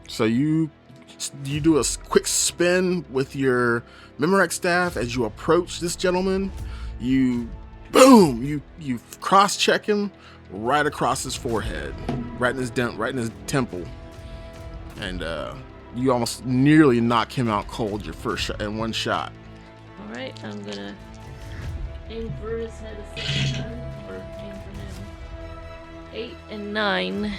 So you do a quick spin with your Memorex staff as you approach this gentleman. You cross-check him right across his forehead, right in his temple. And you almost nearly knock him out cold your first shot in one shot. All right, I'm gonna aim for his head a second time, or aim for him. 8 and 9.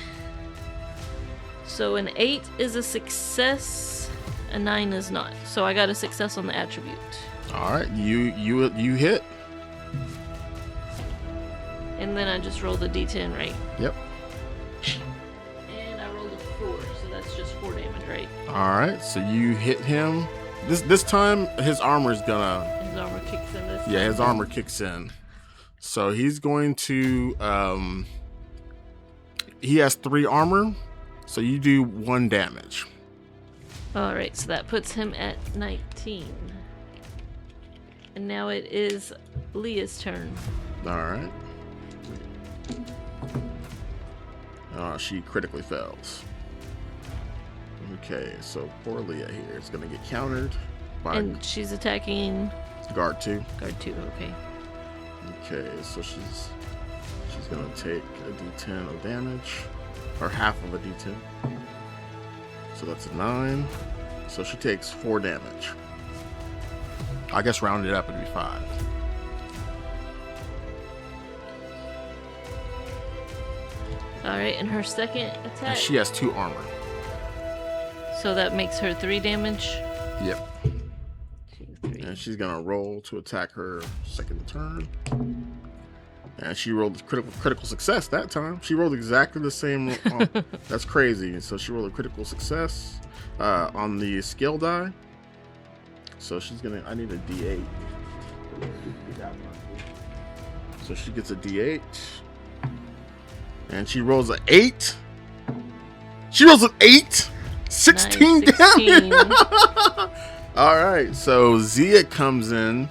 So an 8 is a success, a 9 is not. So I got a success on the attribute. All right, you hit. And then I just rolled a D10, right? Yep. And I rolled a 4, so that's just 4 damage, right? All right, so you hit him. This time his armor's gonna. His armor kicks in this. Yeah, his armor kicks in. So he's going to. He has 3 armor, so you do 1 damage. All right, so that puts him at 19. And now it is Leah's turn. All right. She critically fails. Okay, so poor Leah here is going to get countered by And she's attacking guard 2. guard 2, okay. Okay, so she's going to take a D10 of damage, or half of a D10. So that's a 9. So she takes 4 damage. I guess rounded up it'd be 5. Alright, and her second attack. And she has 2 armor. So that makes her 3 damage. Yep. 2, 3. And she's gonna roll to attack her second turn. And she rolled critical success that time. She rolled exactly the same. That's crazy. So she rolled a critical success on the skill die. So she's gonna. I need a D8. So she gets a D8. And she rolls an 8. She rolls an 8. 16 Nice, 16. damage. All right, so Zia comes in,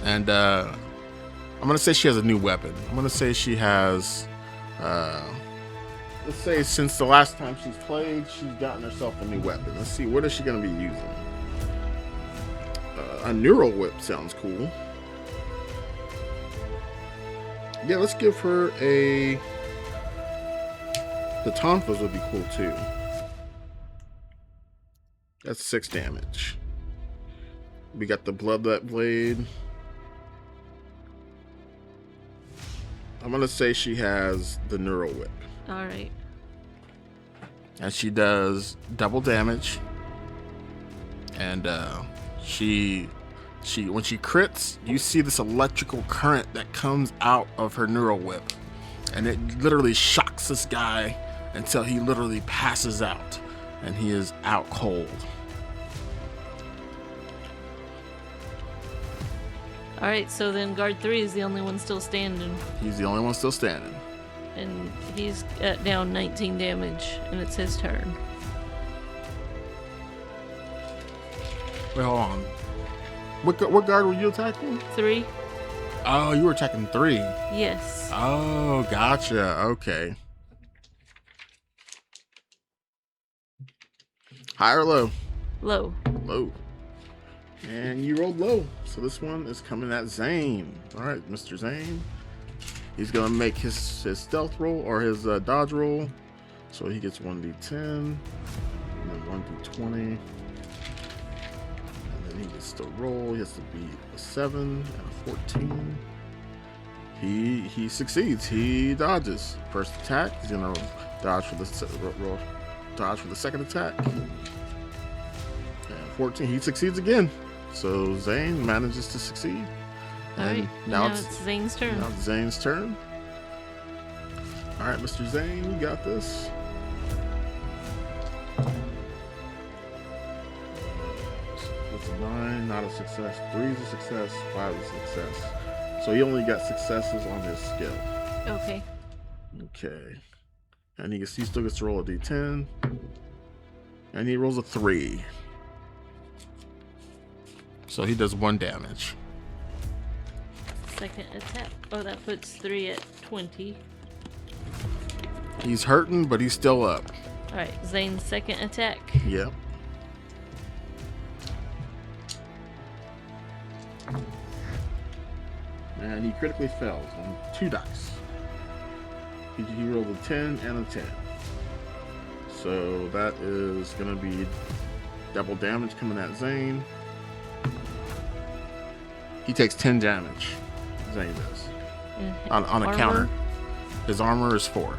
and I'm gonna say she has a new weapon. I'm gonna say she has, let's say since the last time she's played, she's gotten herself a new weapon. Let's see, what is she gonna be using? A neural whip sounds cool. Yeah, let's give her a. The tonfas would be cool too. That's 6 damage. We got the bloodlet blade. I'm gonna say she has the neural whip. All right. And she does double damage. And she when she crits, you see this electrical current that comes out of her neural whip, and it literally shocks this guy until he literally passes out, and he is out cold. All right, so then guard 3 is the only one still standing, He's the only one still standing. and he's at down 19 damage, and it's his turn. Wait, hold on. What guard were you attacking? 3? Oh, you were attacking 3. Yes. Oh, gotcha. Okay. High or low? Low. Low. And you rolled low. So this one is coming at Zane. All right, Mr. Zane. He's going to make his stealth roll or his dodge roll. So he gets 1d10 and then 1d20. And then he gets to roll. He has to beat a 7 and a 14. He succeeds. He dodges. First attack. He's going to dodge for the second attack. And 14. He succeeds again. So Zane manages to succeed. All right. Now it's Zane's turn. Now it's Zane's turn. All right, Mr. Zane, you got this. That's a 9, not a success. 3 is a success. 5 is a success. So he only got successes on his skill. Okay. Okay. And he still gets to roll a d10. And he rolls a 3. So he does 1 damage. Second attack. Oh, that puts 3 at 20. He's hurting, but he's still up. All right, Zane's second attack. Yep. And he critically fails on 2 dice. He rolled a 10 and a 10. So that is going to be double damage coming at Zane. He takes 10 damage. Zane does. On a counter. His armor is 4.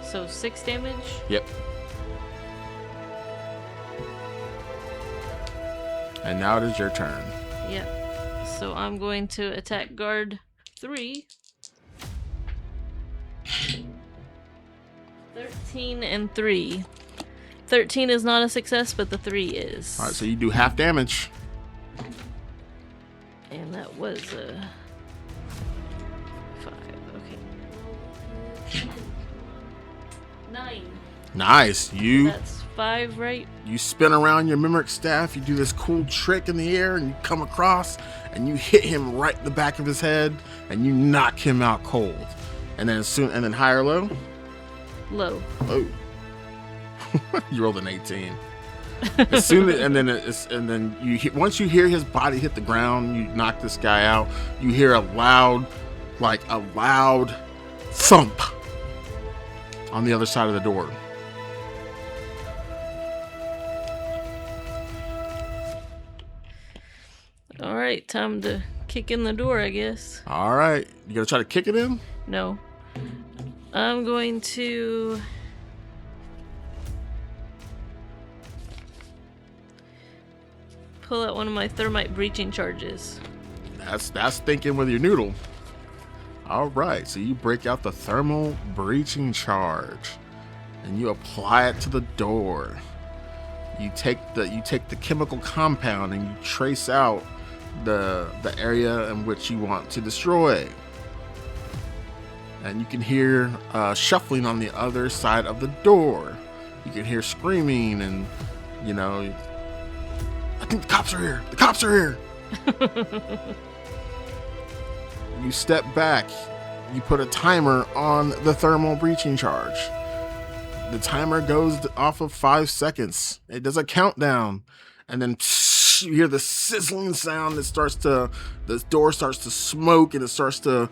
So 6 damage? Yep. And now it is your turn. Yep. So I'm going to attack guard 3. 13 and 3. 13 is not a success, but the 3 is. Alright, so you do half damage. And that was a 5. Okay. 9. Nice. That's 5, right? You spin around your mimic staff, you do this cool trick in the air, and you come across, and you hit him right in the back of his head, and you knock him out cold. And then high or low? Low. Low. You rolled an 18. Once you hear his body hit the ground, you knock this guy out. You hear a loud thump on the other side of the door. All right, time to kick in the door, I guess. All right, you gonna try to kick it in? No. I'm going to pull out one of my thermite breaching charges. That's thinking with your noodle. All right, so you break out the thermal breaching charge, and you apply it to the door. You take the chemical compound and you trace out the area in which you want to destroy. And you can hear shuffling on the other side of the door. You can hear screaming, and think the cops are here. The cops are here. You step back. You put a timer on the thermal breaching charge. The timer goes off of 5 seconds. It does a countdown. And then you hear the sizzling sound that the door starts to smoke, and it starts to,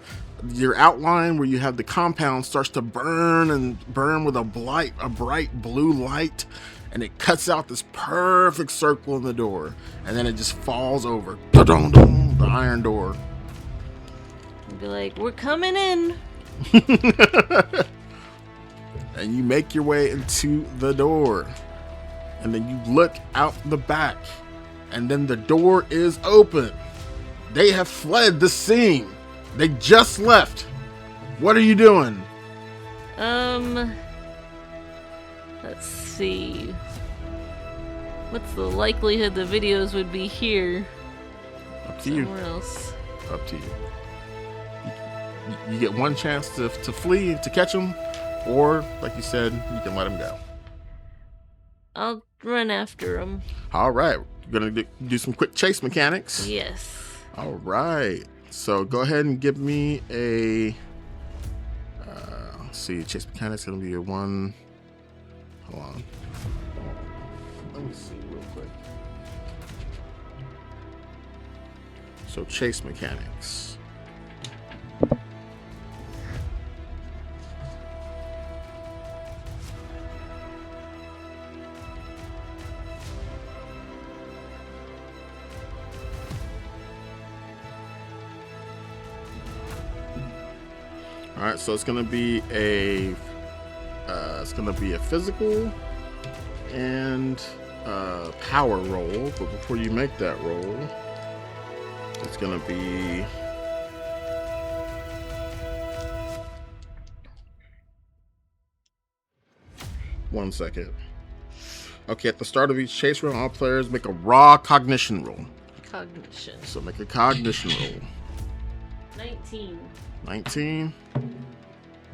your outline where you have the compound starts to burn with a bright blue light, and it cuts out this perfect circle in the door, and then it just falls over. The iron door. And be like, we're coming in. And you make your way into the door, and then you look out the back, and then the door is open. They have fled the scene. They just left. What are you doing? Let's see. What's the likelihood the videos would be here? Up to you. Somewhere else. Up to you. You get one chance to flee, to catch them, or, like you said, you can let them go. I'll run after him. All right. We're going to do some quick chase mechanics. Yes. All right. So go ahead and give me a... let's see. Chase mechanics going to be a 1... Hold on. Let me see real quick. So chase mechanics. All right, so it's gonna be a physical and power roll. But before you make that roll, it's gonna be one second. Okay, at the start of each chase round, all players make a raw cognition roll. Cognition. So make a cognition roll. 19.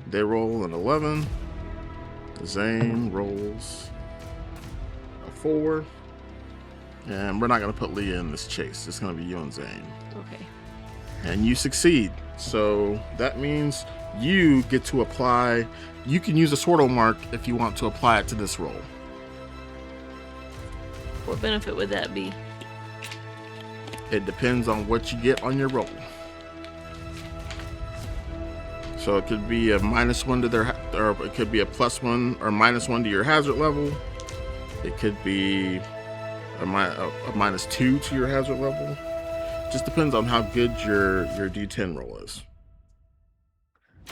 They roll an 11. Zane rolls a 4. And we're not going to put Leah in this chase. It's going to be you and Zane. Okay. And you succeed. So that means you get to apply. You can use a sortal mark if you want to apply it to this roll. What benefit would that be? It depends on what you get on your roll. So it could be a -1 to their, or it could be a +1 or -1 to your hazard level. It could be a -2 to your hazard level. Just depends on how good your D10 roll is.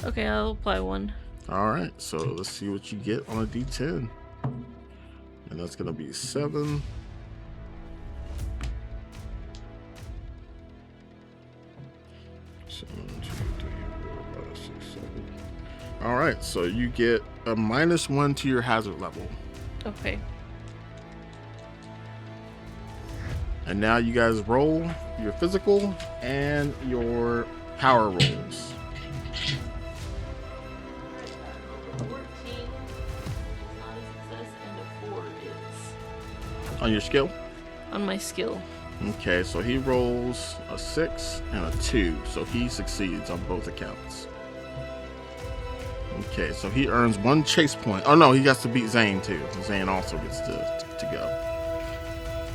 Okay, I'll apply 1. All right, so let's see what you get on a D10. And that's gonna be 7. All right, so you get a -1 to your hazard level. Okay. And now you guys roll your physical and your power rolls. 14 is not a success, and a 4 is. On your skill? On my skill. Okay, so he rolls a 6 and a 2, so he succeeds on both accounts. Okay, so he earns 1 chase point. Oh no, he has to beat Zane too. Zane also gets to go.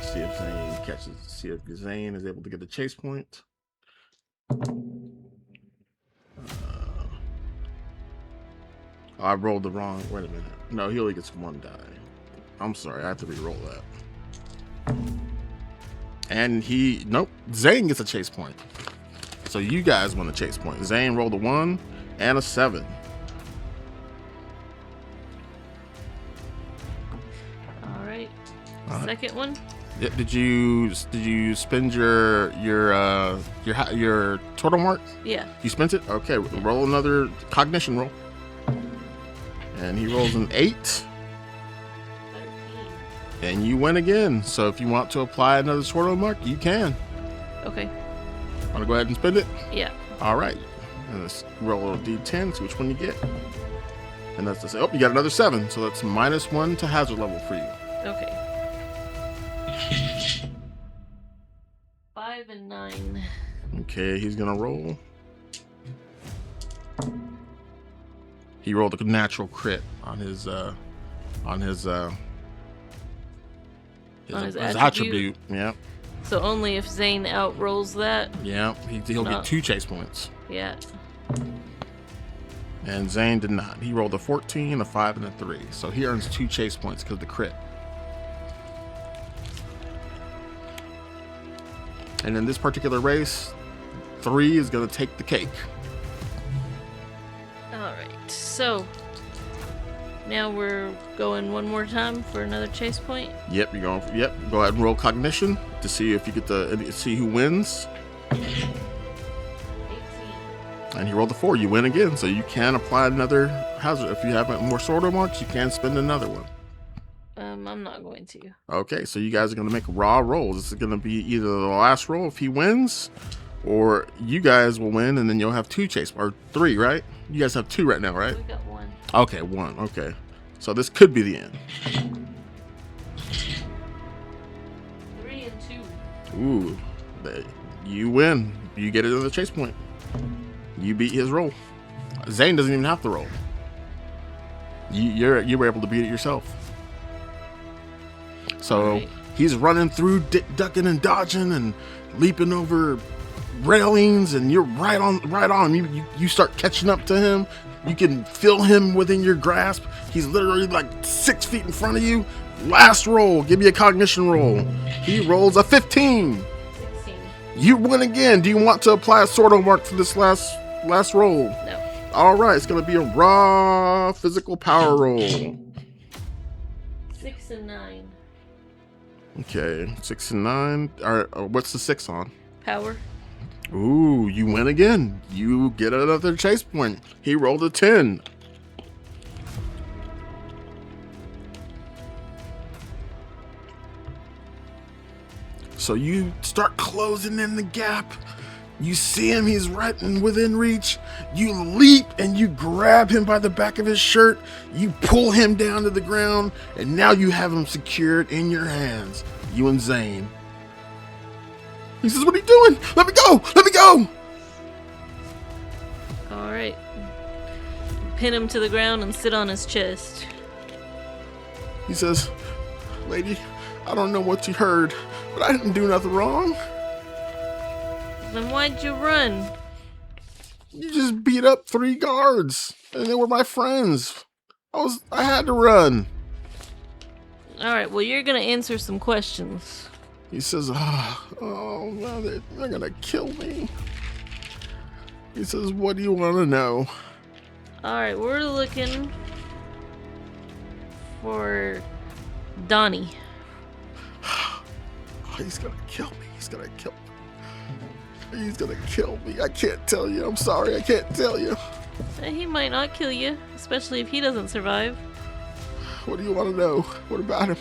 See if Zane catches. See if Zane is able to get a chase point. I rolled the wrong. Wait a minute. No, he only gets 1 die. I'm sorry, I have to re-roll that. And nope. Zane gets a chase point. So you guys won a chase point. Zane rolled a 1 and a 7. Second one? Did you spend your total mark? Yeah. You spent it? Okay, roll another cognition roll. And he rolls an 8. 13. And you win again. So if you want to apply another total mark, you can. Okay. Want to go ahead and spend it? Yeah. All right. And let's roll a D10, see which one you get. And that's to say, oh, you got another 7. So that's -1 to hazard level for you. Okay. 5 and 9. Okay, he's gonna roll. He rolled a natural crit on his attribute. Yeah. So only if Zane outrolls that. Yeah, he'll get 2 chase points. Yeah. And Zane did not. He rolled a 14, a 5, and a 3. So he earns 2 chase points because of the crit. And in this particular race, 3 is going to take the cake. Alright, so now we're going one more time for another chase point. Yep, you're going. Yep, go ahead and roll cognition to see if you get to see who wins. 18. And he rolled a 4. You win again, so you can apply another hazard. If you have more sorter marks, you can spend another one. I'm not going to. Okay, so you guys are going to make raw rolls. This is going to be either the last roll if he wins, or you guys will win, and then you'll have 2 chase, or 3, right? You guys have 2 right now, right? We got 1. Okay, 1. Okay, so this could be the end. 3 and 2. Ooh, you win. You get another chase point. You beat his roll. Zane doesn't even have to roll. You were able to beat it yourself. So right. He's running through, ducking and dodging and leaping over railings, and you're right on. You start catching up to him. You can feel him within your grasp. He's literally like 6 feet in front of you. Last roll. Give me a cognition roll. He rolls a 15. 16. You win again. Do you want to apply a sorto mark for this last roll? No. All right, it's going to be a raw physical power roll. 6 and 9. Okay, 6 and 9. All right, what's the 6 on? Power. Ooh, you win again. You get another chase point. He rolled a 10. So you start closing in the gap. You see him, he's right within reach. You leap and you grab him by the back of his shirt. You pull him down to the ground, and now you have him secured in your hands. You and Zane. He says, "What are you doing? Let me go! Let me go!" Alright. Pin him to the ground and sit on his chest. He says, "Lady, I don't know what you heard, but I didn't do nothing wrong. Then why'd you run? You just beat up 3 guards, and they were my friends. I had to run." Alright, well, you're gonna answer some questions. He says, "Oh, man, they're gonna kill me." He says, "What do you want to know?" Alright, we're looking for Donnie. Oh, he's gonna kill me. He's gonna kill me. He's gonna kill me. I can't tell you. I'm sorry. I can't tell you. He might not kill you, especially if he doesn't survive. What do you want to know? What about him?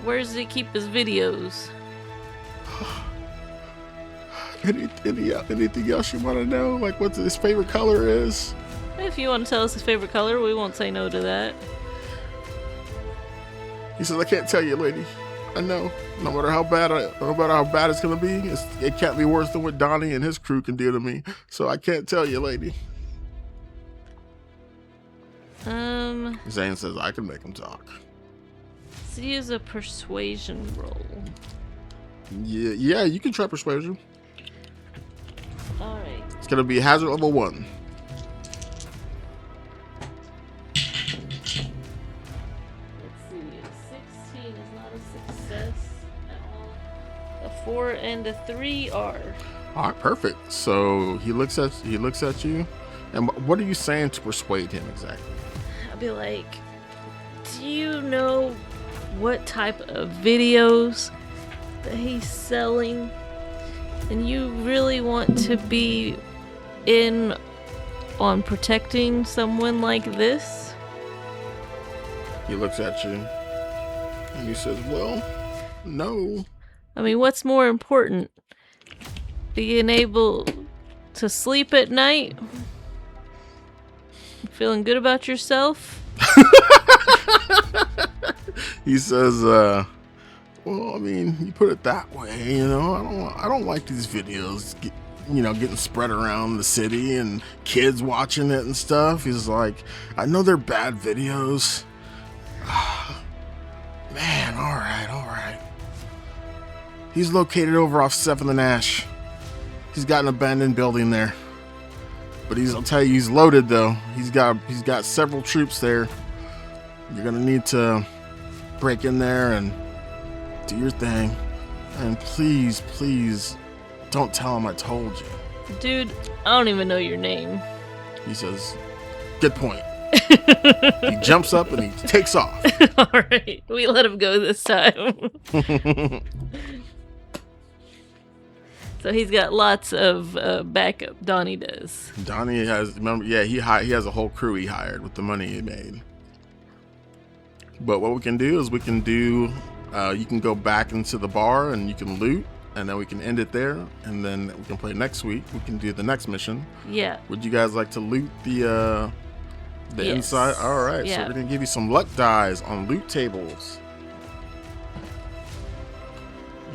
Where does he keep his videos? Anything else you want to know? Like what his favorite color is? If you want to tell us his favorite color, we won't say no to that. He says, "I can't tell you, lady. I know. No matter how bad it's gonna be, it can't be worse than what Donnie and his crew can do to me. So I can't tell you, lady." Zane says, "I can make him talk." Let's use a persuasion roll. Yeah, you can try persuasion. Alright. It's gonna be hazard level 1. Let's see. A 16 is not a success at all. A 4 and a 3 are. All right, perfect. So he looks at you, and what are you saying to persuade him exactly? I'll be like, "Do you know what type of videos that he's selling? And you really want to be in on protecting someone like this?" He looks at you, and he says, "Well, no." I mean, what's more important? Being able to sleep at night? Feeling good about yourself? He says, Well, I mean, you put it that way, you know. I don't like these videos, getting spread around the city and kids watching it and stuff. He's like, I know they're bad videos. Man, all right. He's located over off 7th and Ash. He's got an abandoned building there. But I'll tell you, he's loaded though. He's got several troops there. You're gonna need to break in there and do your thing. And please, don't tell him I told you. Dude, I don't even know your name. He says, good point. He jumps up and he takes off. Alright, we let him go this time. So he's got lots of backup. Donnie does. Donnie has, he has a whole crew he hired with the money he made. But what we can do is you can go back into the bar and you can loot, and then we can end it there, and then we can play next week. We can do the next mission. Yeah. Would you guys like to loot the Yes. inside? All right. Yeah. So we're gonna give you some luck dies on loot tables.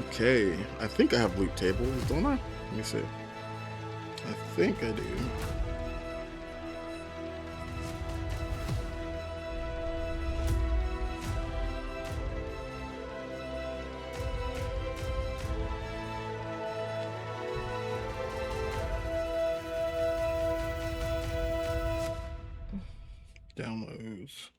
Okay. I think I have loot tables, don't I? Let me see. I think I do. Downloads.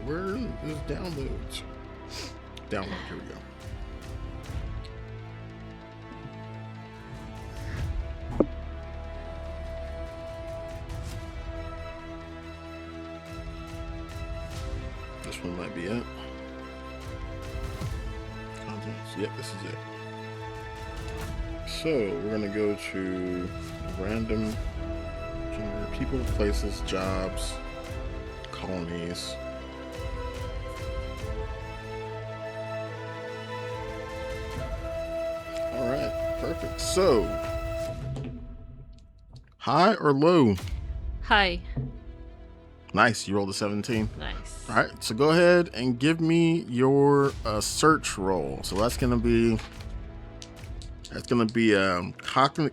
Where is downloads? Download, here we go. This one might be it. Contents. Yep, this is it. So we're gonna go to random people, places, jobs, colonies. All right, perfect. So, high or low? Hi. Nice. You rolled a 17. Nice. All right, so go ahead and give me your search roll. So that's gonna be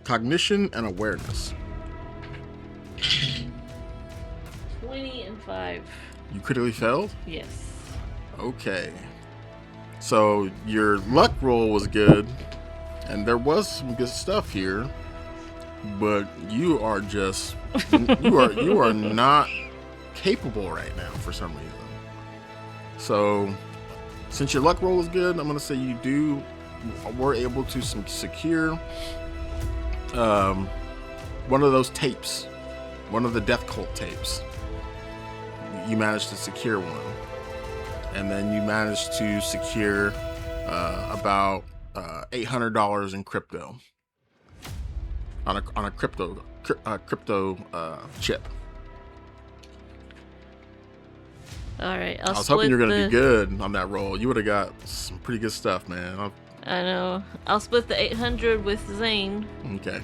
cognition and awareness. 20 and 5. You critically failed? Yes. Okay. So your luck roll was good, and there was some good stuff here, but you are you are not capable right now for some reason. So since your luck roll was good, I'm gonna say you were able to secure one of those tapes, one of the death cult tapes. You managed to secure one, and then you managed to secure about $800 in crypto on a crypto chip. All right. I was hoping you were gonna be good on that roll. You would have got some pretty good stuff, man. I know. I'll split the 800 with Zane. Okay.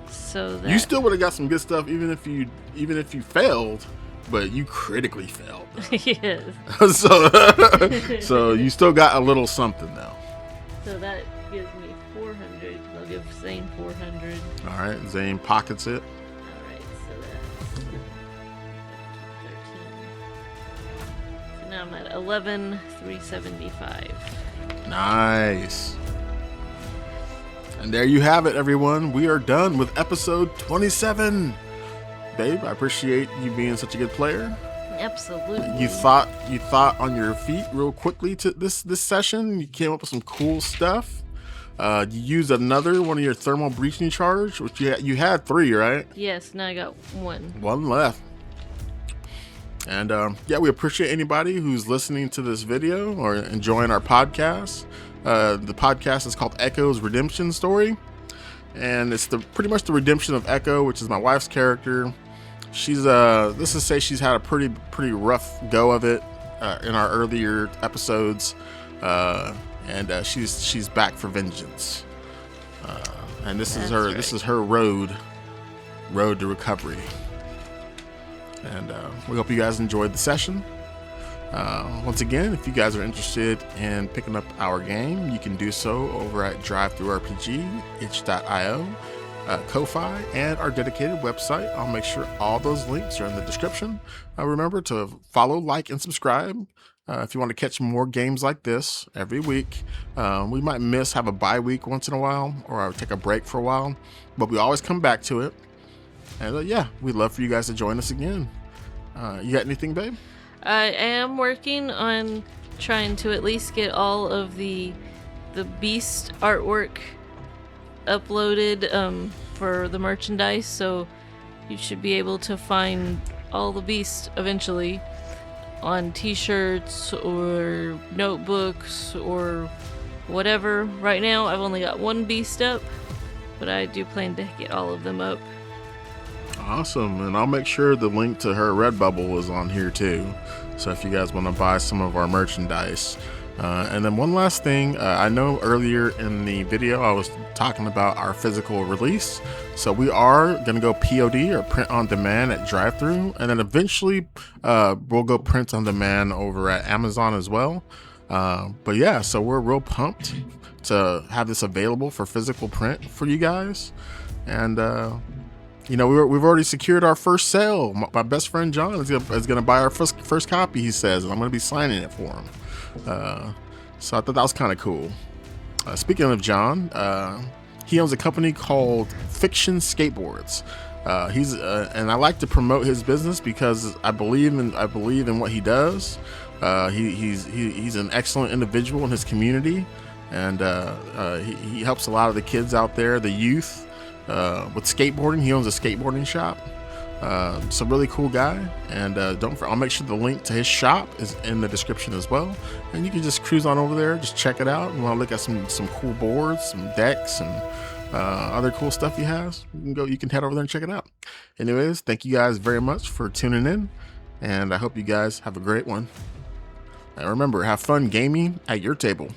So that You still would have got some good stuff even if you failed, but you critically failed. Yes. So you still got a little something though. So that gives me 400. I'll give Zane 400. All right, Zane pockets it. All right. So that's 13. So now I'm at 11,375. Nice. And there you have it, everyone. We are done with episode 27. Babe, I appreciate you being such a good player. Absolutely. You thought on your feet real quickly to this session. You came up with some cool stuff. You used another one of your thermal breaching charge, which you had 3, right? Yes. Now I got 1. One left. And yeah, we appreciate anybody who's listening to this video or enjoying our podcast. The podcast is called Echo's Redemption Story, and it's pretty much the redemption of Echo, which is my wife's character. She's let's just say she's had a pretty rough go of it. in our earlier episodes, and she's back for vengeance. And this is her road to recovery. And we hope you guys enjoyed the session. Once again, if you guys are interested in picking up our game, you can do so over at DriveThruRPG, itch.io, Ko-Fi, and our dedicated website. I'll make sure all those links are in the description. Remember to follow, like, and subscribe if you want to catch more games like this every week. We might have a bye week once in a while, or I'll take a break for a while, but we always come back to it. And yeah, we'd love for you guys to join us again. You got anything, babe? I am working on trying to at least get all of the beast artwork uploaded for the merchandise, so you should be able to find all the beasts eventually on t-shirts or notebooks or whatever. Right now I've only got one beast up, but I do plan to get all of them up. Awesome, and I'll make sure the link to her Redbubble is on here too, so if you guys want to buy some of our merchandise. And then one last thing, I know earlier in the video I was talking about our physical release, so we are going to go POD, or print on demand, at DriveThru, and then eventually we'll go print on demand over at Amazon as well. But yeah, so we're real pumped to have this available for physical print for you guys. And you know, we've already secured our first sale. My best friend John is gonna buy our first copy, he says, and I'm gonna be signing it for him. So I thought that was kind of cool. Speaking of John, he owns a company called FIXION Skateboards. And I like to promote his business because I believe in what he does. He's an excellent individual in his community, and he helps a lot of the kids out there, the youth, with skateboarding. He owns a skateboarding shop. So really cool guy, and I'll make sure the link to his shop is in the description as well, and you can just cruise on over there, just check it out. You want to look at some cool boards, some decks, and other cool stuff he has, you can head over there and check it out. Anyways, thank you guys very much for tuning in, and I hope you guys have a great one. And remember, have fun gaming at your table.